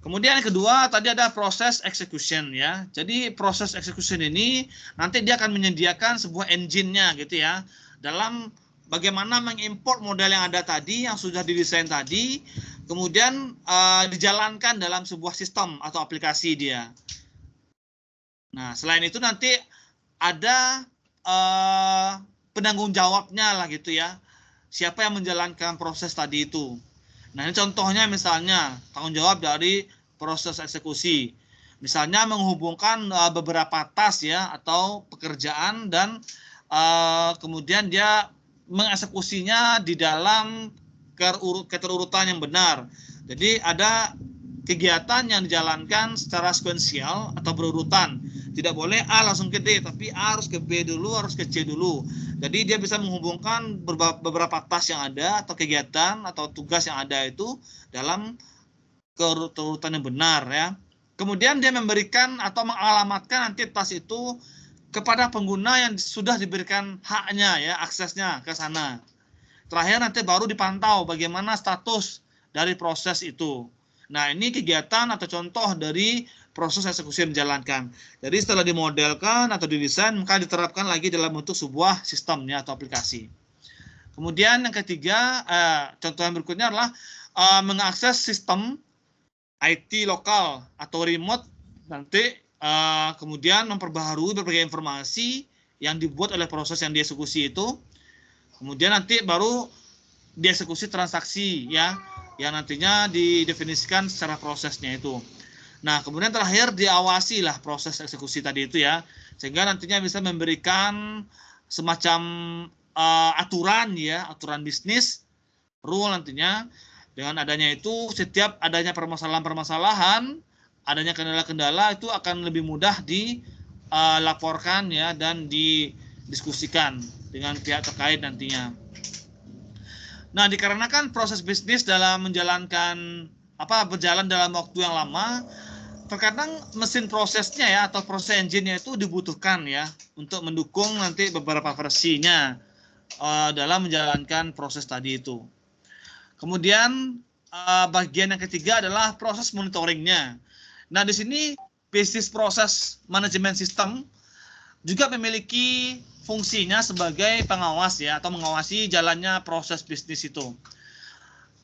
Kemudian yang kedua tadi ada proses execution ya. Jadi proses execution ini nanti dia akan menyediakan sebuah engine-nya gitu ya. Dalam bagaimana mengimport model yang ada tadi yang sudah didesain tadi, kemudian dijalankan dalam sebuah sistem atau aplikasi dia. Nah, selain itu nanti ada penanggung jawabnya lah gitu ya. Siapa yang menjalankan proses tadi itu. Nah, ini contohnya misalnya tanggung jawab dari proses eksekusi. Misalnya menghubungkan beberapa task ya atau pekerjaan dan kemudian dia mengeksekusinya di dalam keterurutan yang benar. Jadi ada kegiatan yang dijalankan secara sekuensial atau berurutan. Tidak boleh A langsung ke D, tapi A harus ke B dulu, harus ke C dulu. Jadi dia bisa menghubungkan beberapa task yang ada atau kegiatan atau tugas yang ada itu dalam keterurutan yang benar ya. Kemudian dia memberikan atau mengalamatkan nanti task itu kepada pengguna yang sudah diberikan haknya ya, aksesnya ke sana. Terakhir nanti baru dipantau bagaimana status dari proses itu. Nah, ini kegiatan atau contoh dari proses eksekusi yang dijalankan. Jadi setelah dimodelkan atau didesain, maka diterapkan lagi dalam bentuk sebuah sistemnya atau aplikasi. Kemudian yang ketiga, contoh yang berikutnya adalah mengakses sistem IT lokal atau remote nanti kemudian memperbaharui berbagai informasi yang dibuat oleh proses yang dieksekusi itu. Kemudian nanti baru dieksekusi transaksi ya, yang nantinya didefinisikan secara prosesnya itu. Nah, kemudian terakhir diawasi lah proses eksekusi tadi itu ya, sehingga nantinya bisa memberikan semacam aturan ya, aturan bisnis, rule nantinya. Dengan adanya itu, setiap adanya permasalahan-permasalahan, adanya kendala-kendala itu akan lebih mudah dilaporkan ya dan didiskusikan dengan pihak terkait nantinya. Nah, dikarenakan proses bisnis dalam menjalankan berjalan dalam waktu yang lama, terkadang mesin prosesnya ya atau proses engine-nya itu dibutuhkan ya untuk mendukung nanti beberapa versinya dalam menjalankan proses tadi itu. Kemudian bagian yang ketiga adalah proses monitoringnya. Nah, di sini business process management system juga memiliki fungsinya sebagai pengawas ya atau mengawasi jalannya proses bisnis itu.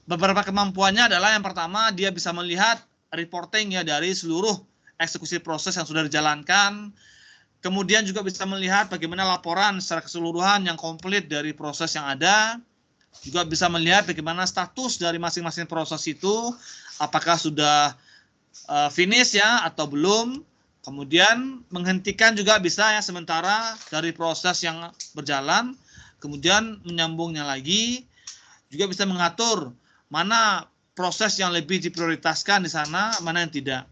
Beberapa kemampuannya adalah yang pertama dia bisa melihat reporting ya dari seluruh eksekusi proses yang sudah dijalankan. Kemudian juga bisa melihat bagaimana laporan secara keseluruhan yang komplit dari proses yang ada. Juga bisa melihat bagaimana status dari masing-masing proses itu, apakah sudah finish ya atau belum. Kemudian menghentikan juga bisa ya sementara dari proses yang berjalan, kemudian menyambungnya lagi. Juga bisa mengatur mana proses yang lebih diprioritaskan di sana, mana yang tidak.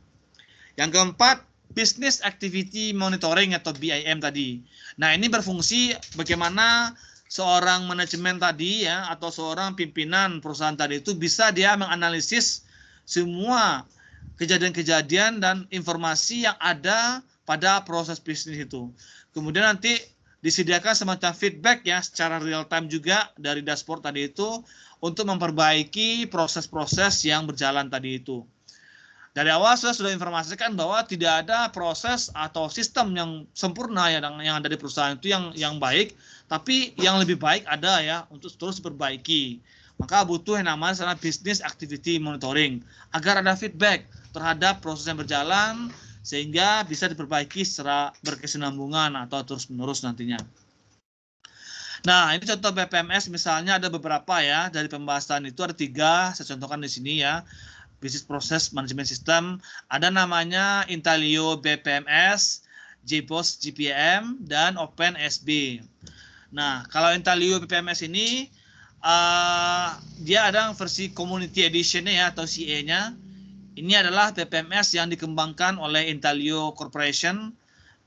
Yang keempat, Business Activity Monitoring atau BIM tadi. Nah, ini berfungsi bagaimana seorang manajemen tadi ya atau seorang pimpinan perusahaan tadi itu bisa dia menganalisis semua kejadian-kejadian dan informasi yang ada pada proses bisnis itu. Kemudian nanti disediakan semacam feedback ya secara real time juga dari dashboard tadi itu untuk memperbaiki proses-proses yang berjalan tadi itu. Dari awal saya sudah informasikan bahwa tidak ada proses atau sistem yang sempurna ya yang ada di perusahaan itu yang baik, tapi yang lebih baik ada ya untuk terus diperbaiki. Maka butuh yang namanya business activity monitoring agar ada feedback terhadap proses yang berjalan sehingga bisa diperbaiki secara berkesinambungan atau terus-menerus nantinya. Nah, ini contoh BPMS misalnya ada beberapa ya, dari pembahasan itu ada 3, saya contohkan di sini ya. Business Process Management System, ada namanya Intelio BPMS, JBoss GPM, dan OpenSB. Nah, kalau Intelio BPMS ini, dia ada versi Community Edition-nya ya, atau CE-nya. Ini adalah BPMS yang dikembangkan oleh Intelio Corporation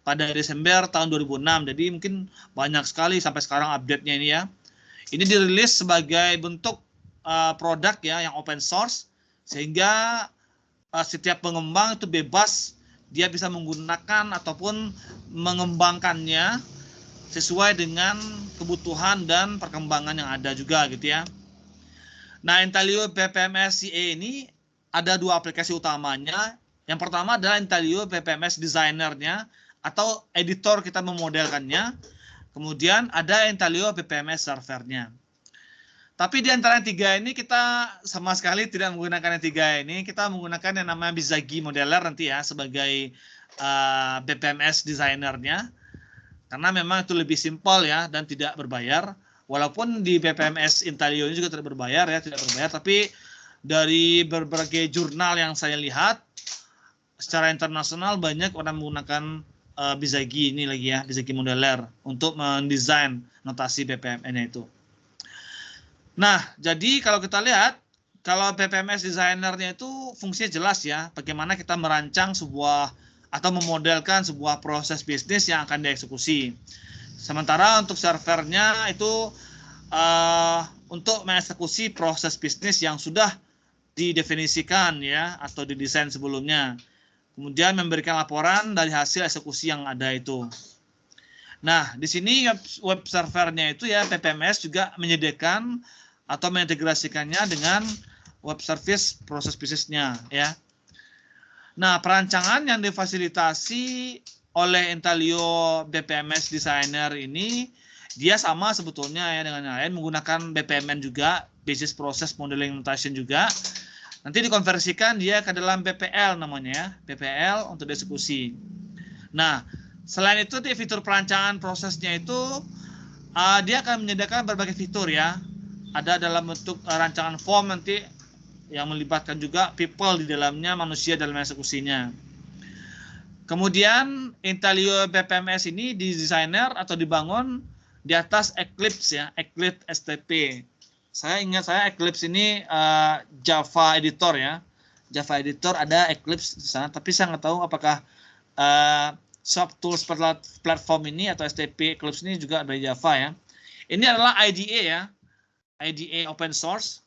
pada Desember tahun 2006. Jadi mungkin banyak sekali sampai sekarang update-nya ini ya. Ini dirilis sebagai bentuk produk ya yang open source, sehingga setiap pengembang itu bebas, dia bisa menggunakan ataupun mengembangkannya sesuai dengan kebutuhan dan perkembangan yang ada juga gitu ya. Nah, Intelio BPMS CE ini ada 2 aplikasi utamanya. Yang pertama adalah Intelio BPMS Designer-nya atau editor kita memodelkannya. Kemudian ada Intelio BPMS Server-nya. Tapi di antara yang 3 ini kita sama sekali tidak menggunakan yang 3 ini. Kita menggunakan yang namanya Bizagi Modeler nanti ya sebagai BPMS designer-nya. Karena memang itu lebih simpel ya dan tidak berbayar. Walaupun di BPMS Intelio ini juga tidak berbayar ya, tidak berbayar. Tapi dari berbagai jurnal yang saya lihat secara internasional banyak orang menggunakan Bizagi ini lagi ya, Bizagi Modeler untuk mendesain notasi BPMN-nya itu. Nah, jadi kalau kita lihat, kalau BPMS Designer-nya itu fungsinya jelas ya, bagaimana kita merancang sebuah atau memodelkan sebuah proses bisnis yang akan dieksekusi. Sementara untuk servernya itu untuk mengeksekusi proses bisnis yang sudah didefinisikan ya atau didesain sebelumnya. Kemudian memberikan laporan dari hasil eksekusi yang ada itu. Nah, di sini web servernya itu ya BPMS juga menyediakan atau mengintegrasikannya dengan web service proses bisnisnya ya. Nah, perancangan yang difasilitasi oleh Intelio BPMS Designer ini dia sama sebetulnya ya dengan yang lain, menggunakan BPMN juga, Business Process Modeling Notation juga. Nanti dikonversikan dia ke dalam BPL namanya ya, BPL untuk dieksekusi. Nah, selain itu di fitur perancangan prosesnya itu dia akan menyediakan berbagai fitur ya. Ada dalam bentuk rancangan form nanti yang melibatkan juga people di dalamnya, manusia dalam eksekusinya. Kemudian Intelio BPMS ini di designer atau dibangun di atas Eclipse ya, Eclipse STP. Saya ingat Eclipse ini Java editor ya. Java editor ada Eclipse di sana, tapi saya nggak tahu apakah SoftTools platform ini atau STP Eclipse ini juga dari Java ya. Ini adalah IDE ya. IDE open source,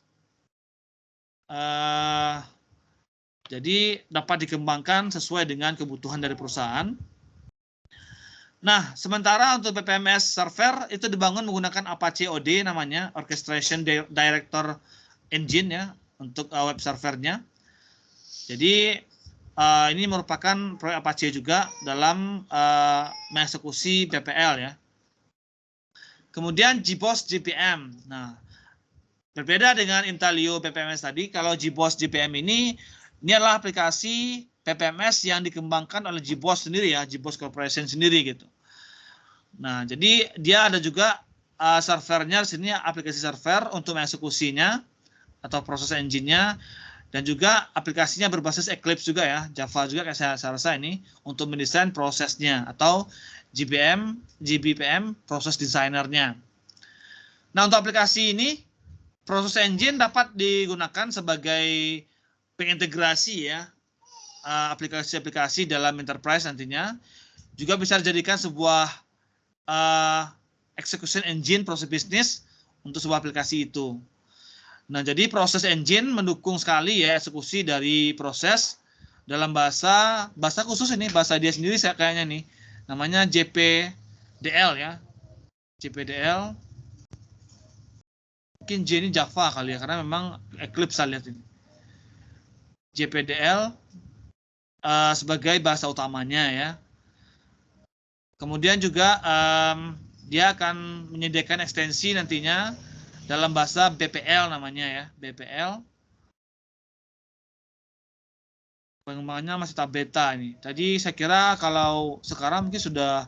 jadi dapat dikembangkan sesuai dengan kebutuhan dari perusahaan. Nah, sementara untuk BPMS server itu dibangun menggunakan Apache OD namanya, Orchestration Director Engine ya untuk web servernya. Jadi ini merupakan proyek Apache juga dalam mengeksekusi BPL ya. Kemudian JBoss GPM. Nah, berbeda dengan Intelio BPMS tadi, kalau JBoss GPM ini adalah aplikasi BPMS yang dikembangkan oleh JBoss sendiri ya, JBoss Corporation sendiri gitu. Nah, jadi dia ada juga servernya di sini, aplikasi server untuk mengeksekusinya atau proses engine-nya, dan juga aplikasinya berbasis Eclipse juga ya, Java juga kayak saya rasa ini untuk mendesain prosesnya atau GBPM proses designernya. Nah, untuk aplikasi ini proses engine dapat digunakan sebagai pengintegrasi ya aplikasi-aplikasi dalam enterprise nantinya. Juga bisa dijadikan sebuah execution engine proses bisnis untuk sebuah aplikasi itu. Nah, jadi proses engine mendukung sekali ya eksekusi dari proses dalam bahasa khusus ini, bahasa dia sendiri saya kayaknya nih. Namanya JPDL ya. JPDL. Mungkin J ini Java kali ya, karena memang Eclipse saya lihat ini. JPDL sebagai bahasa utamanya ya. Kemudian juga dia akan menyediakan ekstensi nantinya dalam bahasa BPL namanya ya, BPL. Pengembangannya masih tahap beta ini. Tadi saya kira kalau sekarang mungkin sudah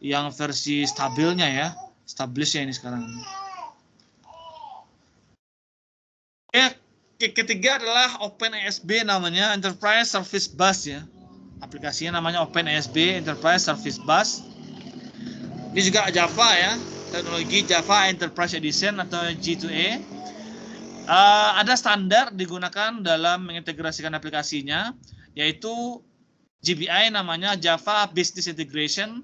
yang versi stabilnya ya, established-nya ini sekarang. Ketiga adalah OpenASB namanya, Enterprise Service Bus ya. Aplikasinya namanya OpenASB Enterprise Service Bus. Ini juga Java ya, teknologi Java Enterprise Edition atau J2E. Ada standar digunakan dalam mengintegrasikan aplikasinya, yaitu JBI namanya Java Business Integration.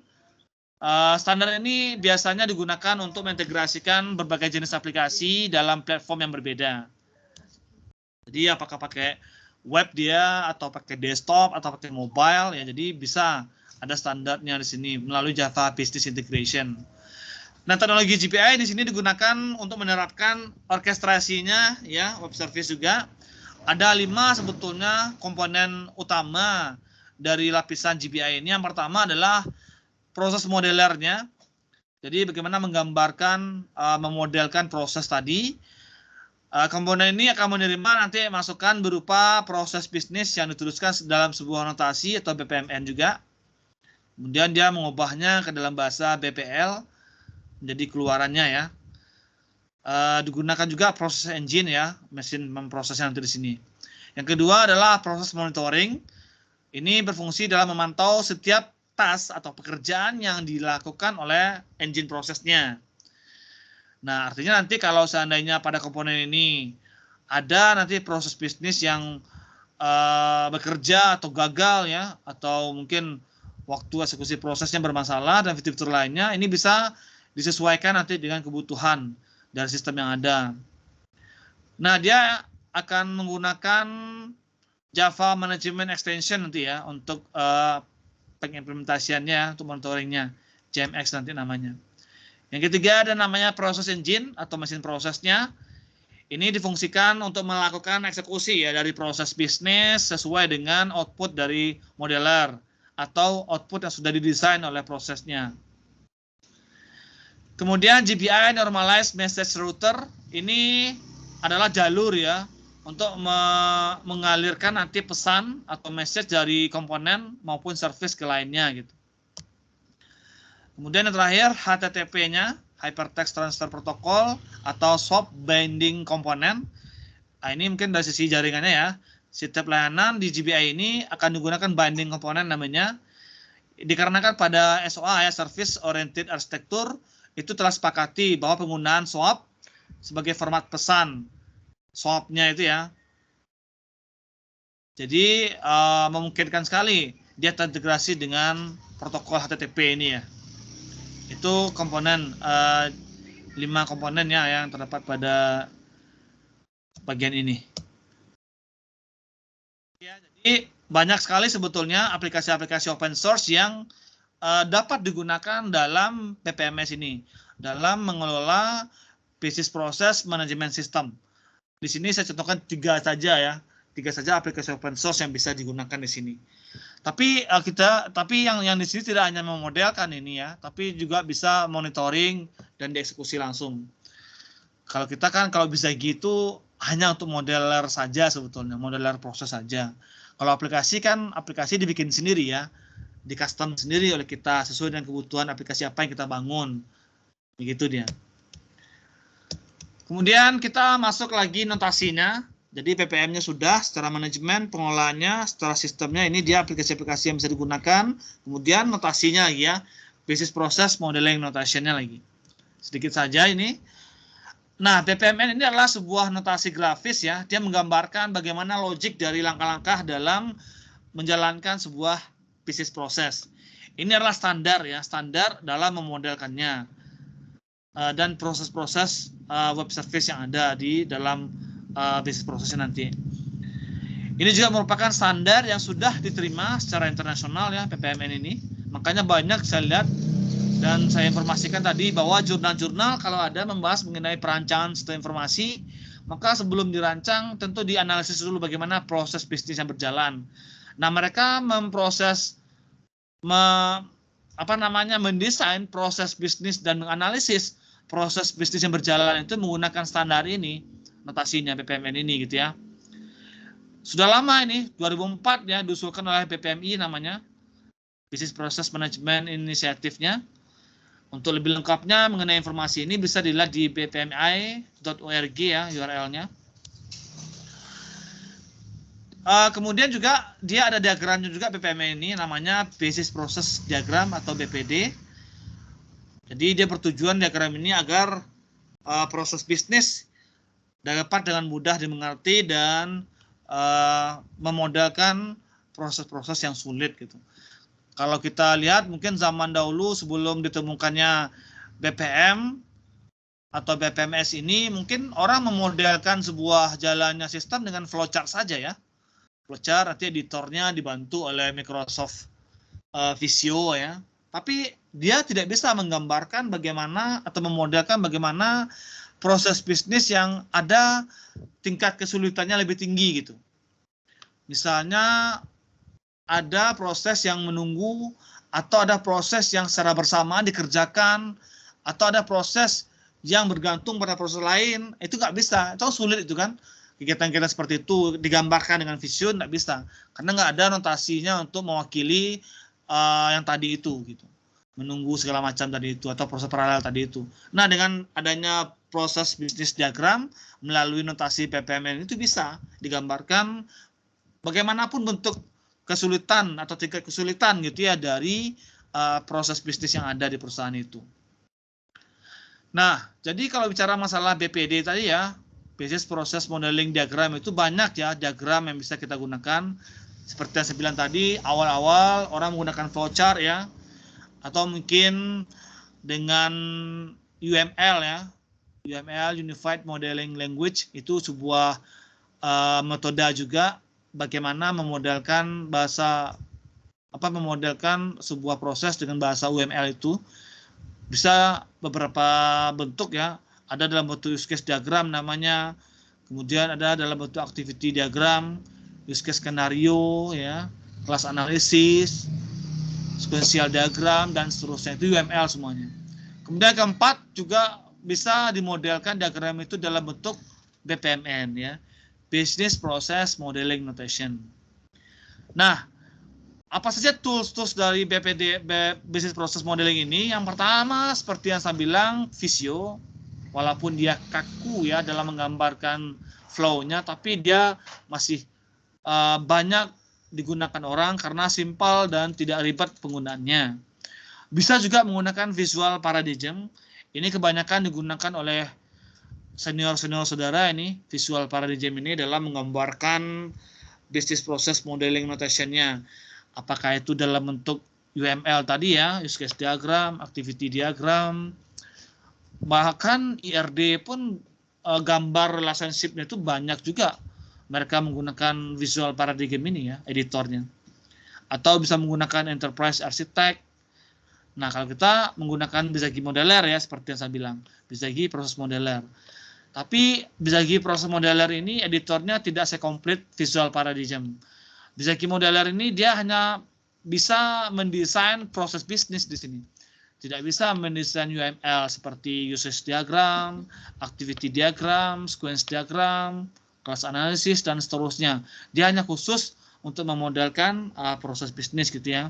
Standar ini biasanya digunakan untuk mengintegrasikan berbagai jenis aplikasi dalam platform yang berbeda. Jadi apakah pakai web dia atau pakai desktop atau pakai mobile ya, jadi bisa ada standarnya di sini melalui Java Business Integration. Nah, teknologi JPI di sini digunakan untuk menerapkan orkestrasinya ya, web service juga. Ada 5 sebetulnya komponen utama dari lapisan JPI ini. Yang pertama adalah proses modelernya. Jadi bagaimana menggambarkan, memodelkan proses tadi. Komponen ini akan menerima nanti masukan berupa proses bisnis yang dituliskan dalam sebuah notasi atau BPMN juga. Kemudian dia mengubahnya ke dalam bahasa BPL menjadi keluarannya ya. Digunakan juga proses engine ya, mesin memprosesnya nanti di sini. Yang kedua adalah proses monitoring. Ini berfungsi dalam memantau setiap task atau pekerjaan yang dilakukan oleh engine prosesnya. Nah, artinya nanti kalau seandainya pada komponen ini ada nanti proses bisnis yang bekerja atau gagal ya, atau mungkin waktu eksekusi prosesnya bermasalah dan fitur-fitur lainnya, ini bisa disesuaikan nanti dengan kebutuhan dari sistem yang ada. Nah, dia akan menggunakan Java Management Extension nanti ya untuk pengimplementasiannya, untuk monitoringnya, JMX nanti namanya. Yang ketiga ada namanya proses engine atau mesin prosesnya. Ini difungsikan untuk melakukan eksekusi ya dari proses bisnis sesuai dengan output dari modeler atau output yang sudah didesain oleh prosesnya. Kemudian GPI Normalized Message Router ini adalah jalur ya untuk mengalirkan nanti pesan atau message dari komponen maupun service ke lainnya gitu. Kemudian yang terakhir HTTP-nya, Hypertext Transfer Protocol atau SOAP Binding Component. Nah, ini mungkin dari sisi jaringannya ya. Setiap layanan di GPI ini akan digunakan binding component namanya. Dikarenakan pada SOA ya, Service Oriented Architecture, itu telah sepakati bahwa penggunaan SOAP sebagai format pesan SOAP-nya itu ya. Jadi memungkinkan sekali dia terintegrasi dengan protokol HTTP ini ya. Itu komponen 5 komponen ya yang terdapat pada bagian ini. Ya, jadi banyak sekali sebetulnya aplikasi-aplikasi open source yang dapat digunakan dalam PPMS ini, dalam mengelola Business Process Management System. Di sini saya contohkan 3 saja ya, 3 saja aplikasi open source yang bisa digunakan di sini. Tapi yang di sini tidak hanya memodelkan ini ya, tapi juga bisa monitoring dan dieksekusi langsung. Kalau kita kan kalau bisa gitu hanya untuk modeler saja sebetulnya, modeler proses saja. Kalau aplikasi kan aplikasi dibikin sendiri ya, di custom sendiri oleh kita sesuai dengan kebutuhan aplikasi apa yang kita bangun. Begitu dia. Kemudian kita masuk lagi notasinya. Jadi PPM-nya sudah secara manajemen, pengelolaannya, secara sistemnya ini dia aplikasi-aplikasi yang bisa digunakan. Kemudian notasinya lagi ya, Business Process Modeling Notation-nya lagi. Sedikit saja ini. Nah, PPMN ini adalah sebuah notasi grafis ya. Dia menggambarkan bagaimana logik dari langkah-langkah dalam menjalankan sebuah business process. Ini adalah standar ya, standar dalam memodelkannya. Dan proses-proses web service yang ada di dalam business process nanti. Ini juga merupakan standar yang sudah diterima secara internasional ya, PPMN ini. Makanya banyak saya lihat dan saya informasikan tadi bahwa jurnal-jurnal kalau ada membahas mengenai perancangan sistem informasi, maka sebelum dirancang tentu dianalisis dulu bagaimana proses bisnis yang berjalan. Nah, mereka mendesain proses bisnis dan menganalisis proses bisnis yang berjalan itu menggunakan standar ini, notasinya BPMN ini gitu ya. Sudah lama ini, 2004 ya, diusulkan oleh BPMI namanya, Business Process Management Initiative-nya. Untuk lebih lengkapnya mengenai informasi ini bisa dilihat di bpmi.org ya URL-nya. Kemudian juga dia ada diagramnya juga BPMI ini namanya Business Process Diagram atau BPD. Jadi dia bertujuan diagram ini agar proses bisnis dapat dengan mudah dimengerti dan memodelkan proses-proses yang sulit gitu. Kalau kita lihat mungkin zaman dahulu sebelum ditemukannya BPM atau BPMS ini mungkin orang memodelkan sebuah jalannya sistem dengan flowchart saja ya. Flowchart artinya editornya dibantu oleh Microsoft Visio ya. Tapi dia tidak bisa menggambarkan bagaimana atau memodelkan bagaimana proses bisnis yang ada tingkat kesulitannya lebih tinggi gitu. Misalnya ada proses yang menunggu atau ada proses yang secara bersamaan dikerjakan atau ada proses yang bergantung pada proses lain, itu nggak bisa, itu sulit itu kan. Kegiatan-kegiatan seperti itu digambarkan dengan Visio nggak bisa karena nggak ada notasinya untuk mewakili yang tadi itu gitu, menunggu segala macam tadi itu atau proses paralel tadi itu. Nah, dengan adanya proses bisnis diagram melalui notasi BPMN itu bisa digambarkan bagaimanapun bentuk kesulitan atau tingkat kesulitan gitu ya dari proses bisnis yang ada di perusahaan itu. Nah, jadi kalau bicara masalah BPD tadi ya, Business Process Modeling Diagram itu banyak ya diagram yang bisa kita gunakan. Seperti yang saya bilang tadi, awal-awal orang menggunakan flowchart ya, atau mungkin dengan UML ya, UML Unified Modeling Language itu sebuah metode juga bagaimana memodelkan memodelkan sebuah proses dengan bahasa UML itu bisa beberapa bentuk ya, ada dalam bentuk use case diagram namanya, kemudian ada dalam bentuk activity diagram, use case skenario ya, kelas analisis, sequential diagram dan seterusnya, itu UML semuanya. Kemudian keempat juga bisa dimodelkan diagram itu dalam bentuk BPMN ya, Business Process Modeling Notation. Nah, apa saja tools-tools dari BPD, Business Process Modeling ini? Yang pertama, seperti yang saya bilang, Visio, walaupun dia kaku ya dalam menggambarkan flow-nya, tapi dia masih banyak digunakan orang karena simpel dan tidak ribet penggunaannya. Bisa juga menggunakan Visual Paradigm. Ini kebanyakan digunakan oleh senior-senior saudara ini, Visual Paradigm ini dalam menggambarkan business process modeling notation-nya. Apakah itu dalam bentuk UML tadi ya, use case diagram, activity diagram, bahkan IRD pun gambar relationship-nya itu banyak juga. Mereka menggunakan Visual Paradigm ini ya, editornya. Atau bisa menggunakan Enterprise Architect. Nah, kalau kita menggunakan Bizagi Modeler ya, seperti yang saya bilang, Bizagi Proses Modeler. Tapi Bizagi Proses Modeler ini editornya tidak sekomplit Visual Paradigm. Bizagi Modeler ini dia hanya bisa mendesain proses bisnis di sini. Tidak bisa mendesain UML seperti usage diagram, activity diagram, sequence diagram, kelas analisis dan seterusnya. Dia hanya khusus untuk memodelkan proses bisnis gitu ya.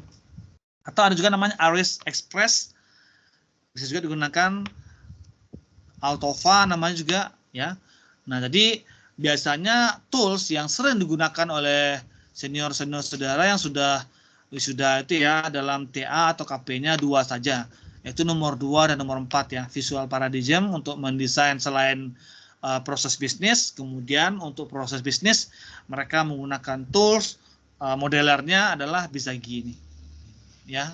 Atau ada juga namanya Aris Express, bisa juga digunakan Altova namanya juga ya. Nah, jadi biasanya tools yang sering digunakan oleh senior-senior saudara yang sudah itu ya dalam TA atau KP-nya 2 saja, yaitu nomor 2 dan nomor 4 ya, Visual Paradigm untuk mendesain selain proses bisnis. Kemudian untuk proses bisnis mereka menggunakan tools modelernya adalah Bizagi ini ya.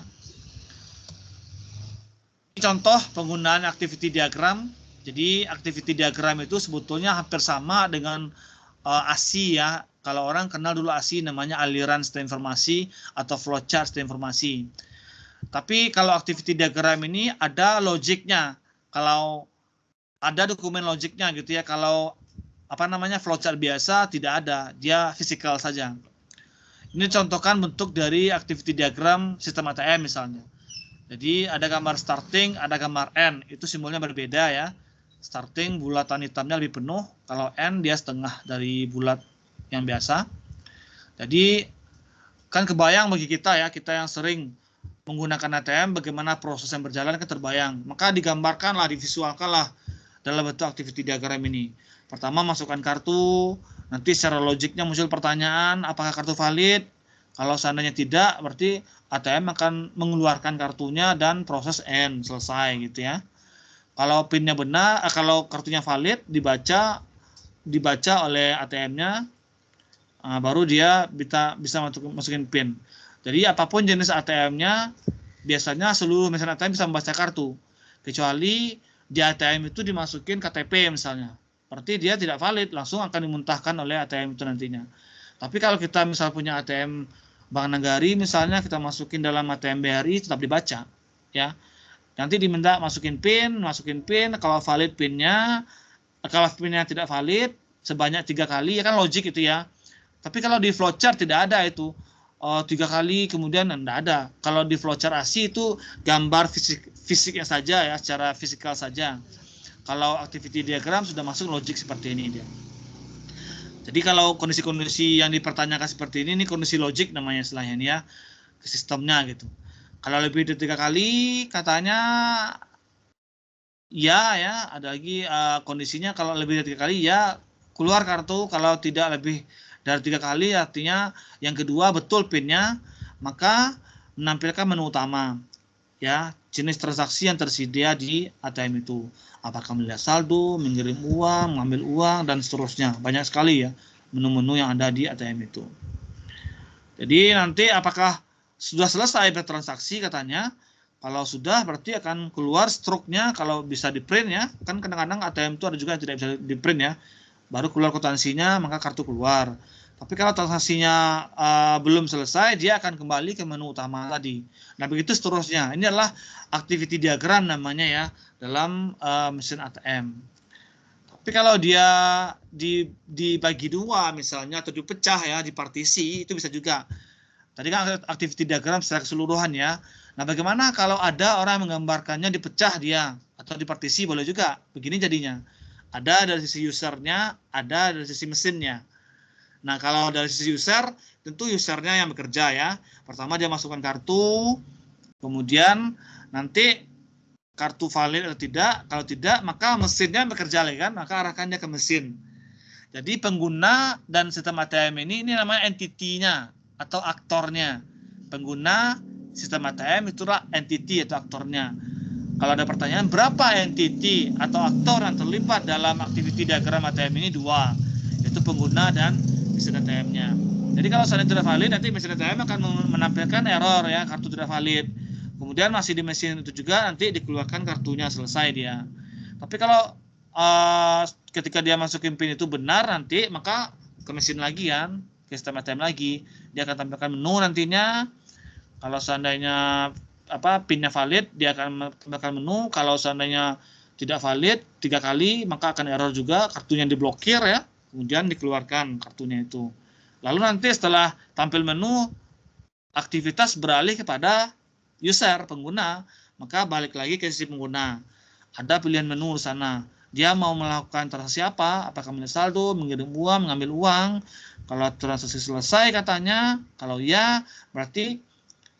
Ini contoh penggunaan activity diagram. Jadi activity diagram itu sebetulnya hampir sama dengan ASI ya. Kalau orang kenal dulu ASI namanya aliran sistem informasi atau flowchart sistem informasi. Tapi kalau activity diagram ini ada logiknya. Kalau ada dokumen logiknya gitu ya. Kalau flowchart biasa tidak ada, dia fisikal saja. Ini contohkan bentuk dari activity diagram sistem ATM misalnya. Jadi ada gambar starting, ada gambar end, itu simbolnya berbeda ya. Starting bulatan hitamnya lebih penuh, kalau end dia setengah dari bulat yang biasa. Jadi kan kebayang bagi kita ya, kita yang sering menggunakan ATM, bagaimana proses yang berjalan kan terbayang. Maka digambarkanlah, divisualkanlah dalam bentuk activity diagram ini. Pertama masukkan kartu, nanti secara logiknya muncul pertanyaan, apakah kartu valid? Kalau seandainya tidak, berarti ATM akan mengeluarkan kartunya dan proses end, selesai gitu ya. Kalau PIN-nya benar, kalau kartunya valid, dibaca oleh ATM-nya, baru dia bisa masukin PIN. Jadi apapun jenis ATM-nya, biasanya seluruh mesin ATM bisa membaca kartu. Kecuali di ATM itu dimasukin KTP misalnya. Berarti dia tidak valid, langsung akan dimuntahkan oleh ATM itu nantinya. Tapi kalau kita misal punya ATM Bank Nagari misalnya, kita masukin dalam ATM BRI, tetap dibaca ya. Nanti diminta masukin PIN, kalau valid PIN-nya, kalau PIN-nya tidak valid sebanyak 3 kali, ya kan logik itu ya. Tapi kalau di flowchart tidak ada itu 3 kali kemudian tidak ada. Kalau di flowchart ASI itu gambar fisiknya saja ya, secara fisikal saja. Kalau activity diagram sudah masuk logik seperti ini dia. Jadi kalau kondisi-kondisi yang dipertanyakan seperti ini kondisi logik namanya istilahnya ya, ke sistemnya gitu. Kalau lebih dari 3 kali katanya ya, ada lagi kondisinya kalau lebih dari 3 kali ya keluar kartu, kalau tidak lebih dari 3 kali artinya yang kedua betul PIN-nya, maka menampilkan menu utama ya, jenis transaksi yang tersedia di ATM itu. Apakah melihat saldo, mengirim uang, mengambil uang, dan seterusnya. Banyak sekali ya menu-menu yang ada di ATM itu. Jadi nanti apakah sudah selesai bertransaksi katanya. Kalau sudah berarti akan keluar struknya, kalau bisa di print ya. Kan kadang-kadang ATM itu ada juga yang tidak bisa di print ya. Baru keluar kwitansinya maka kartu keluar. Tapi kalau transaksinya belum selesai, dia akan kembali ke menu utama tadi. Nah begitu seterusnya. Ini adalah activity diagram namanya ya dalam mesin ATM. Tapi kalau dia dibagi dua misalnya atau dipecah ya, dipartisi, itu bisa juga. Tadi kan activity diagram secara keseluruhan ya. Nah bagaimana kalau ada orang menggambarkannya dipecah dia atau dipartisi, boleh juga. Begini jadinya. Ada dari sisi usernya, ada dari sisi mesinnya. Nah kalau dari sisi user, tentu usernya yang bekerja ya. Pertama dia masukkan kartu, kemudian nanti kartu valid atau tidak. Kalau tidak, maka mesinnya bekerja lagi kan, maka arahkan dia ke mesin. Jadi pengguna dan sistem ATM ini namanya entity-nya atau aktornya. Pengguna sistem ATM itulah entity atau aktornya. Kalau ada pertanyaan berapa entity atau aktor yang terlibat dalam activity diagram ATM ini? 2, yaitu pengguna dan mesin ATM-nya. Jadi kalau seandainya tidak valid, nanti mesin ATM akan menampilkan error ya, kartu tidak valid. Kemudian masih di mesin itu juga nanti dikeluarkan kartunya, selesai dia. Tapi kalau ketika dia masukin PIN itu benar nanti, maka ke mesin lagi kan, ke sistem ATM lagi, dia akan tampilkan menu nantinya. Kalau seandainya PIN-nya valid, dia akan tampilkan menu. Kalau seandainya tidak valid 3 kali, maka akan error juga, kartunya diblokir ya. Kemudian dikeluarkan kartunya itu. Lalu nanti setelah tampil menu, aktivitas beralih kepada user, pengguna. Maka balik lagi ke sisi pengguna. Ada pilihan menu di sana. Dia mau melakukan transaksi apa? Apakah melihat saldo, mengirim uang, mengambil uang. Kalau transaksi selesai katanya, kalau ya, berarti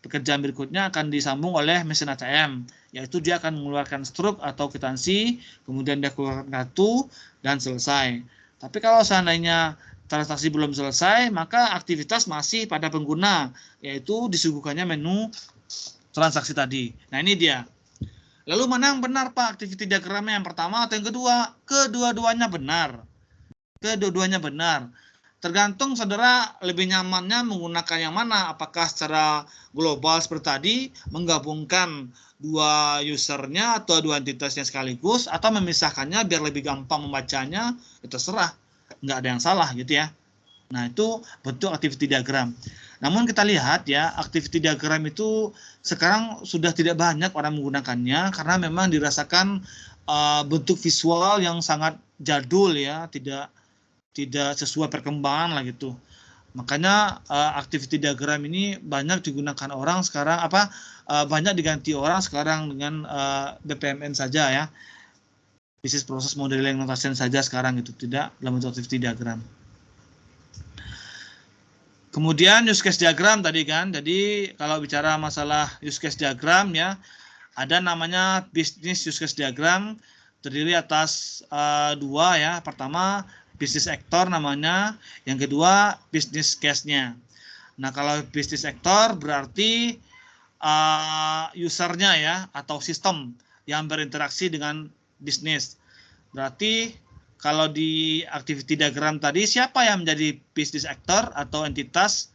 pekerjaan berikutnya akan disambung oleh mesin ATM. Yaitu dia akan mengeluarkan struk atau kwitansi, kemudian dia keluarkan kartu, dan selesai. Tapi kalau seandainya transaksi belum selesai, maka aktivitas masih pada pengguna, yaitu disuguhkannya menu transaksi tadi. Nah ini dia. Lalu mana yang benar Pak activity diagramnya, yang pertama atau yang kedua? Kedua-duanya benar. Kedua-duanya benar. Tergantung saudara lebih nyamannya menggunakan yang mana. Apakah secara global seperti tadi, menggabungkan 2 usernya atau 2 entitasnya sekaligus, atau memisahkannya biar lebih gampang membacanya, itu terserah. Nggak ada yang salah gitu ya. Nah itu bentuk activity diagram. Namun kita lihat ya, activity diagram itu sekarang sudah tidak banyak orang menggunakannya, karena memang dirasakan bentuk visual yang sangat jadul ya, tidak tidak sesuai perkembangan lah gitu. Makanya activity diagram ini banyak digunakan orang sekarang, banyak diganti orang sekarang dengan BPMN saja ya, business process modeling notation saja sekarang itu, tidak dalam bentuk activity diagram. Kemudian use case diagram tadi kan, jadi kalau bicara masalah use case diagram ya, ada namanya business use case diagram, terdiri atas dua ya. Pertama business actor namanya, yang kedua business case-nya. Nah, kalau business actor berarti usernya ya, atau sistem yang berinteraksi dengan bisnis. Berarti kalau di activity diagram tadi, siapa yang menjadi business actor atau entitas?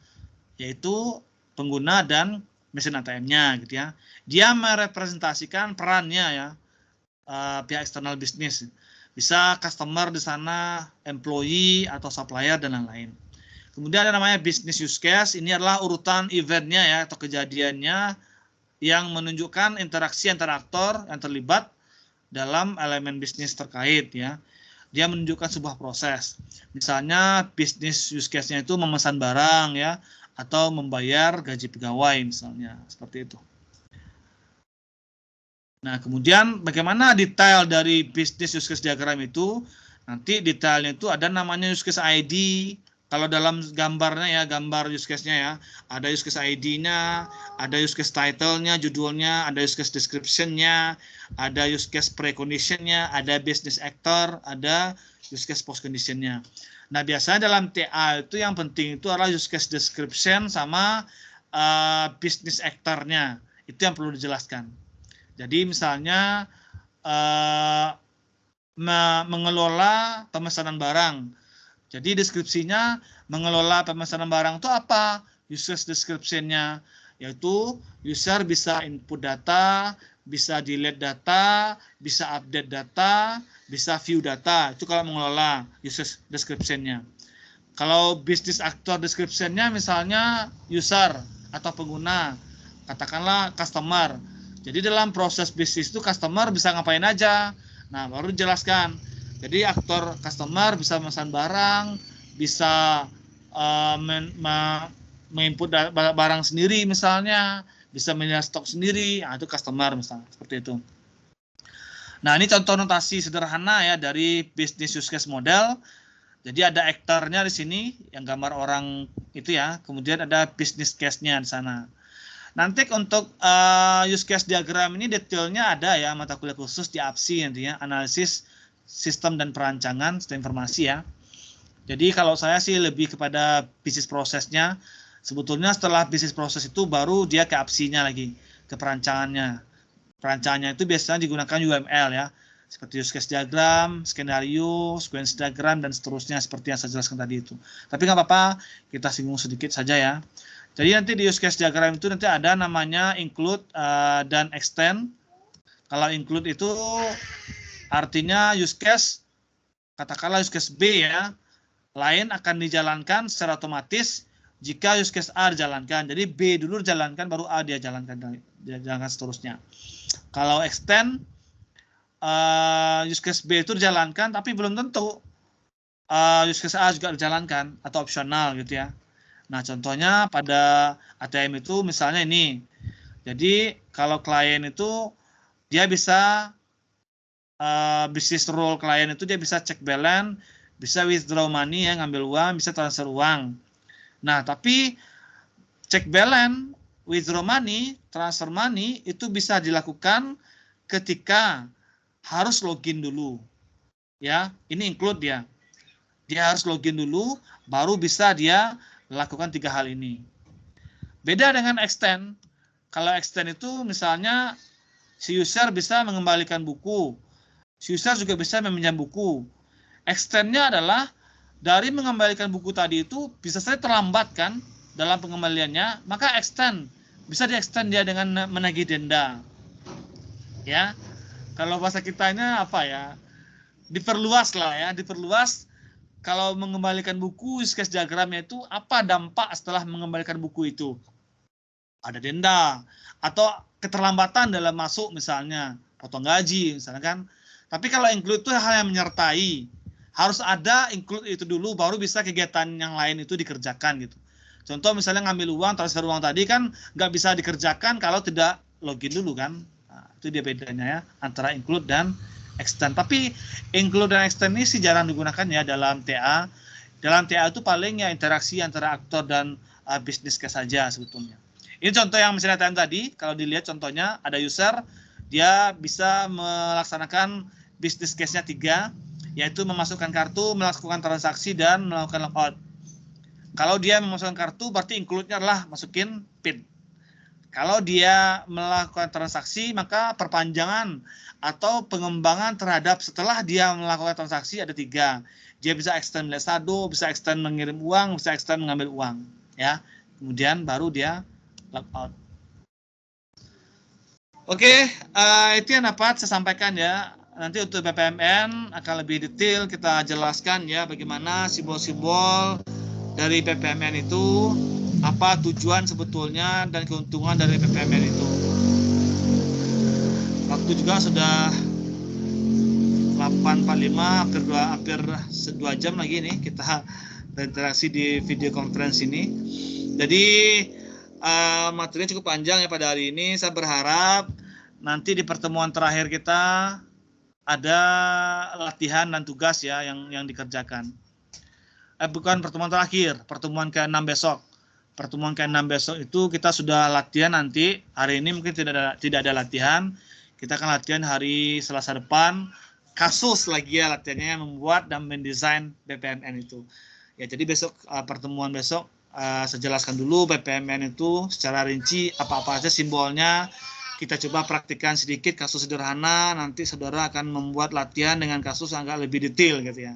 Yaitu pengguna dan mesin ATM-nya gitu ya. Dia merepresentasikan perannya ya, pihak eksternal bisnis. Bisa customer di sana, employee atau supplier dan lain-lain. Kemudian ada namanya business use case. Ini adalah urutan eventnya ya, atau kejadiannya yang menunjukkan interaksi antara aktor yang terlibat dalam elemen bisnis terkait ya. Dia menunjukkan sebuah proses. Misalnya business use case-nya itu memesan barang ya, atau membayar gaji pegawai misalnya, seperti itu. Nah, kemudian bagaimana detail dari business use case diagram itu? Nanti detailnya itu ada namanya use case ID. Kalau dalam gambarnya ya, gambar use case-nya ya, ada use case ID-nya, ada use case title-nya, judulnya, ada use case description-nya, ada use case precondition-nya, ada business actor, ada use case post condition-nya. Nah, biasanya dalam TA itu yang penting itu adalah use case description sama business actor-nya. Itu yang perlu dijelaskan. Jadi misalnya mengelola pemesanan barang. Jadi deskripsinya mengelola pemesanan barang itu apa? User description-nya, yaitu user bisa input data, bisa delete data, bisa update data, bisa view data. Itu kalau mengelola user description-nya. Kalau business actor description-nya misalnya user atau pengguna, katakanlah customer. Jadi dalam proses bisnis itu customer bisa ngapain aja. Nah, baru dijelaskan. Jadi aktor customer bisa memesan barang, bisa menginput barang sendiri misalnya, bisa melihat stok sendiri, nah, itu customer misalnya, seperti itu. Nah, ini contoh notasi sederhana ya dari business use case model. Jadi ada aktornya di sini yang gambar orang itu ya, kemudian ada business case-nya di sana. Nanti untuk use case diagram ini detailnya ada ya, mata kuliah khusus di APSI nantinya, analisis sistem dan perancangan sistem informasi ya. Jadi kalau saya sih lebih kepada bisnis prosesnya. Sebetulnya setelah bisnis proses itu baru dia ke APSI-nya lagi, ke perancangannya. Perancangannya itu biasanya digunakan UML ya, seperti use case diagram, skenario, sequence diagram, dan seterusnya seperti yang saya jelaskan tadi itu. Tapi nggak apa-apa, kita singgung sedikit saja ya. Jadi nanti di use case diagram itu nanti ada namanya include dan extend. Kalau include itu artinya use case, katakanlah use case B ya, lain akan dijalankan secara otomatis jika use case A dijalankan. Jadi B dulu dijalankan, baru A dia jalankan seterusnya. Kalau extend, use case B itu dijalankan, tapi belum tentu use case A juga dijalankan, atau opsional gitu ya. Nah, contohnya pada ATM itu misalnya ini. Jadi kalau klien itu dia bisa business role klien itu dia bisa cek balance, bisa withdraw money ya, ngambil uang, bisa transfer uang. Nah, tapi cek balance, withdraw money, transfer money itu bisa dilakukan ketika harus login dulu. Ya, ini include dia. Dia harus login dulu baru bisa dia lakukan 3 hal ini. Beda dengan extend. Kalau extend itu misalnya si user bisa mengembalikan buku. Si user juga bisa meminjam buku. Extendnya adalah dari mengembalikan buku tadi itu bisa saja terlambat kan dalam pengembaliannya, maka extend. Bisa di-extend dia dengan menagih denda. Ya. Kalau bahasa kitanya apa ya? Diperluas lah ya, diperluas. Kalau mengembalikan buku, use case diagramnya itu apa dampak setelah mengembalikan buku itu? Ada denda atau keterlambatan dalam masuk misalnya, potong gaji misalnya kan. Tapi kalau include itu hal yang menyertai. harus ada include itu dulu, baru bisa kegiatan yang lain itu dikerjakan gitu. Contoh misalnya ngambil uang, transfer uang tadi kan nggak bisa dikerjakan kalau tidak login dulu kan. Nah, itu dia bedanya ya antara include dan extend. Tapi include dan extend ini sih jarang digunakan ya dalam TA. Dalam TA itu paling ya interaksi antara aktor dan business case saja sebetulnya. Ini contoh yang misalnya tadi, kalau dilihat contohnya ada user, dia bisa melaksanakan business case-nya 3, yaitu memasukkan kartu, melakukan transaksi, dan melakukan logout. Kalau dia memasukkan kartu, berarti include-nya adalah masukin PIN. Kalau dia melakukan transaksi, maka perpanjangan atau pengembangan terhadap setelah dia melakukan transaksi ada 3. Dia bisa extend melihat saldo, bisa extend mengirim uang, bisa extend mengambil uang, ya. Kemudian baru dia logout. Oke, itu yang dapat saya sampaikan ya. Nanti untuk BPMN akan lebih detail kita jelaskan ya bagaimana simbol-simbol dari BPMN itu, apa tujuan sebetulnya dan keuntungan dari BPMN itu. Waktu juga sudah 8.45, hampir 2 jam lagi nih kita berinteraksi di video conference ini. Jadi materinya cukup panjang ya pada hari ini. Saya berharap nanti di pertemuan terakhir kita ada latihan dan tugas ya yang dikerjakan. Bukan pertemuan terakhir, pertemuan ke-6 besok. Pertemuan ke-6 besok itu kita sudah latihan nanti. Hari ini mungkin tidak ada latihan. Kita akan latihan hari Selasa depan. Kasus lagi ya latihannya yang membuat dan mendesain BPMN itu. Ya, jadi besok pertemuan besok saya jelaskan dulu BPMN itu secara rinci apa-apa aja simbolnya. Kita coba praktikkan sedikit kasus sederhana. Nanti saudara akan membuat latihan dengan kasus yang agak lebih detail gitu ya.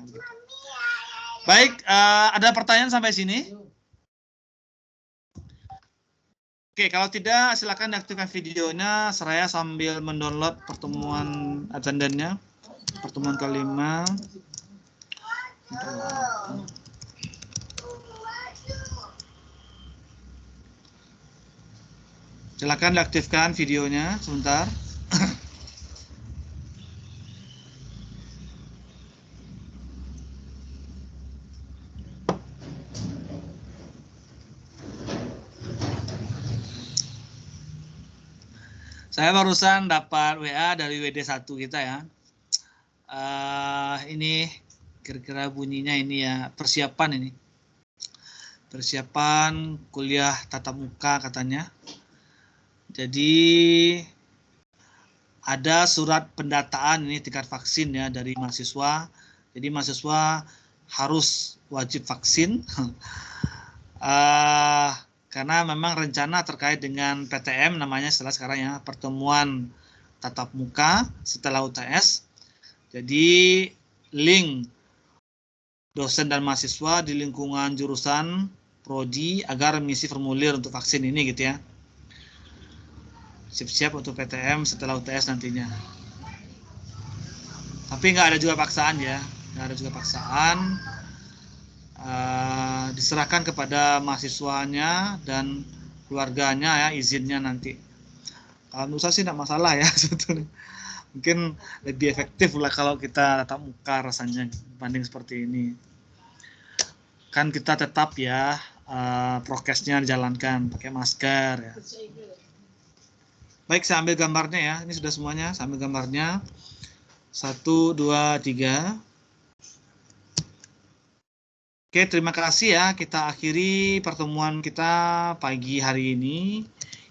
Baik, ada pertanyaan sampai sini? Oke, kalau tidak silakan diaktifkan videonya. Saya sambil mendownload pertemuan agendanya. Pertemuan kelima. Silakan diaktifkan videonya sebentar. Saya barusan dapat WA dari WD1 kita ya. Ini kira-kira bunyinya ini ya, persiapan ini. Persiapan kuliah tatap muka katanya. Jadi ada surat pendataan ini tingkat vaksin ya dari mahasiswa. Jadi mahasiswa harus wajib vaksin. Karena memang rencana terkait dengan PTM namanya sekarang ya, pertemuan tatap muka setelah UTS. Jadi link dosen dan mahasiswa di lingkungan jurusan prodi agar mengisi formulir untuk vaksin ini gitu ya. Siap-siap untuk PTM setelah UTS nantinya. Tapi nggak ada juga paksaan ya, nggak ada juga paksaan. Diserahkan kepada mahasiswanya dan keluarganya ya izinnya nanti. Kalau menurut saya sih tidak masalah ya sebetulnya. Mungkin lebih efektif lah kalau kita tatap muka rasanya dibanding seperti ini. Kan kita tetap ya prokesnya dijalankan, pakai masker ya. Baik, saya ambil gambarnya ya. Ini sudah semuanya, saya ambil gambarnya. 1, 2, 3. Oke, terima kasih ya. Kita akhiri pertemuan kita pagi hari ini.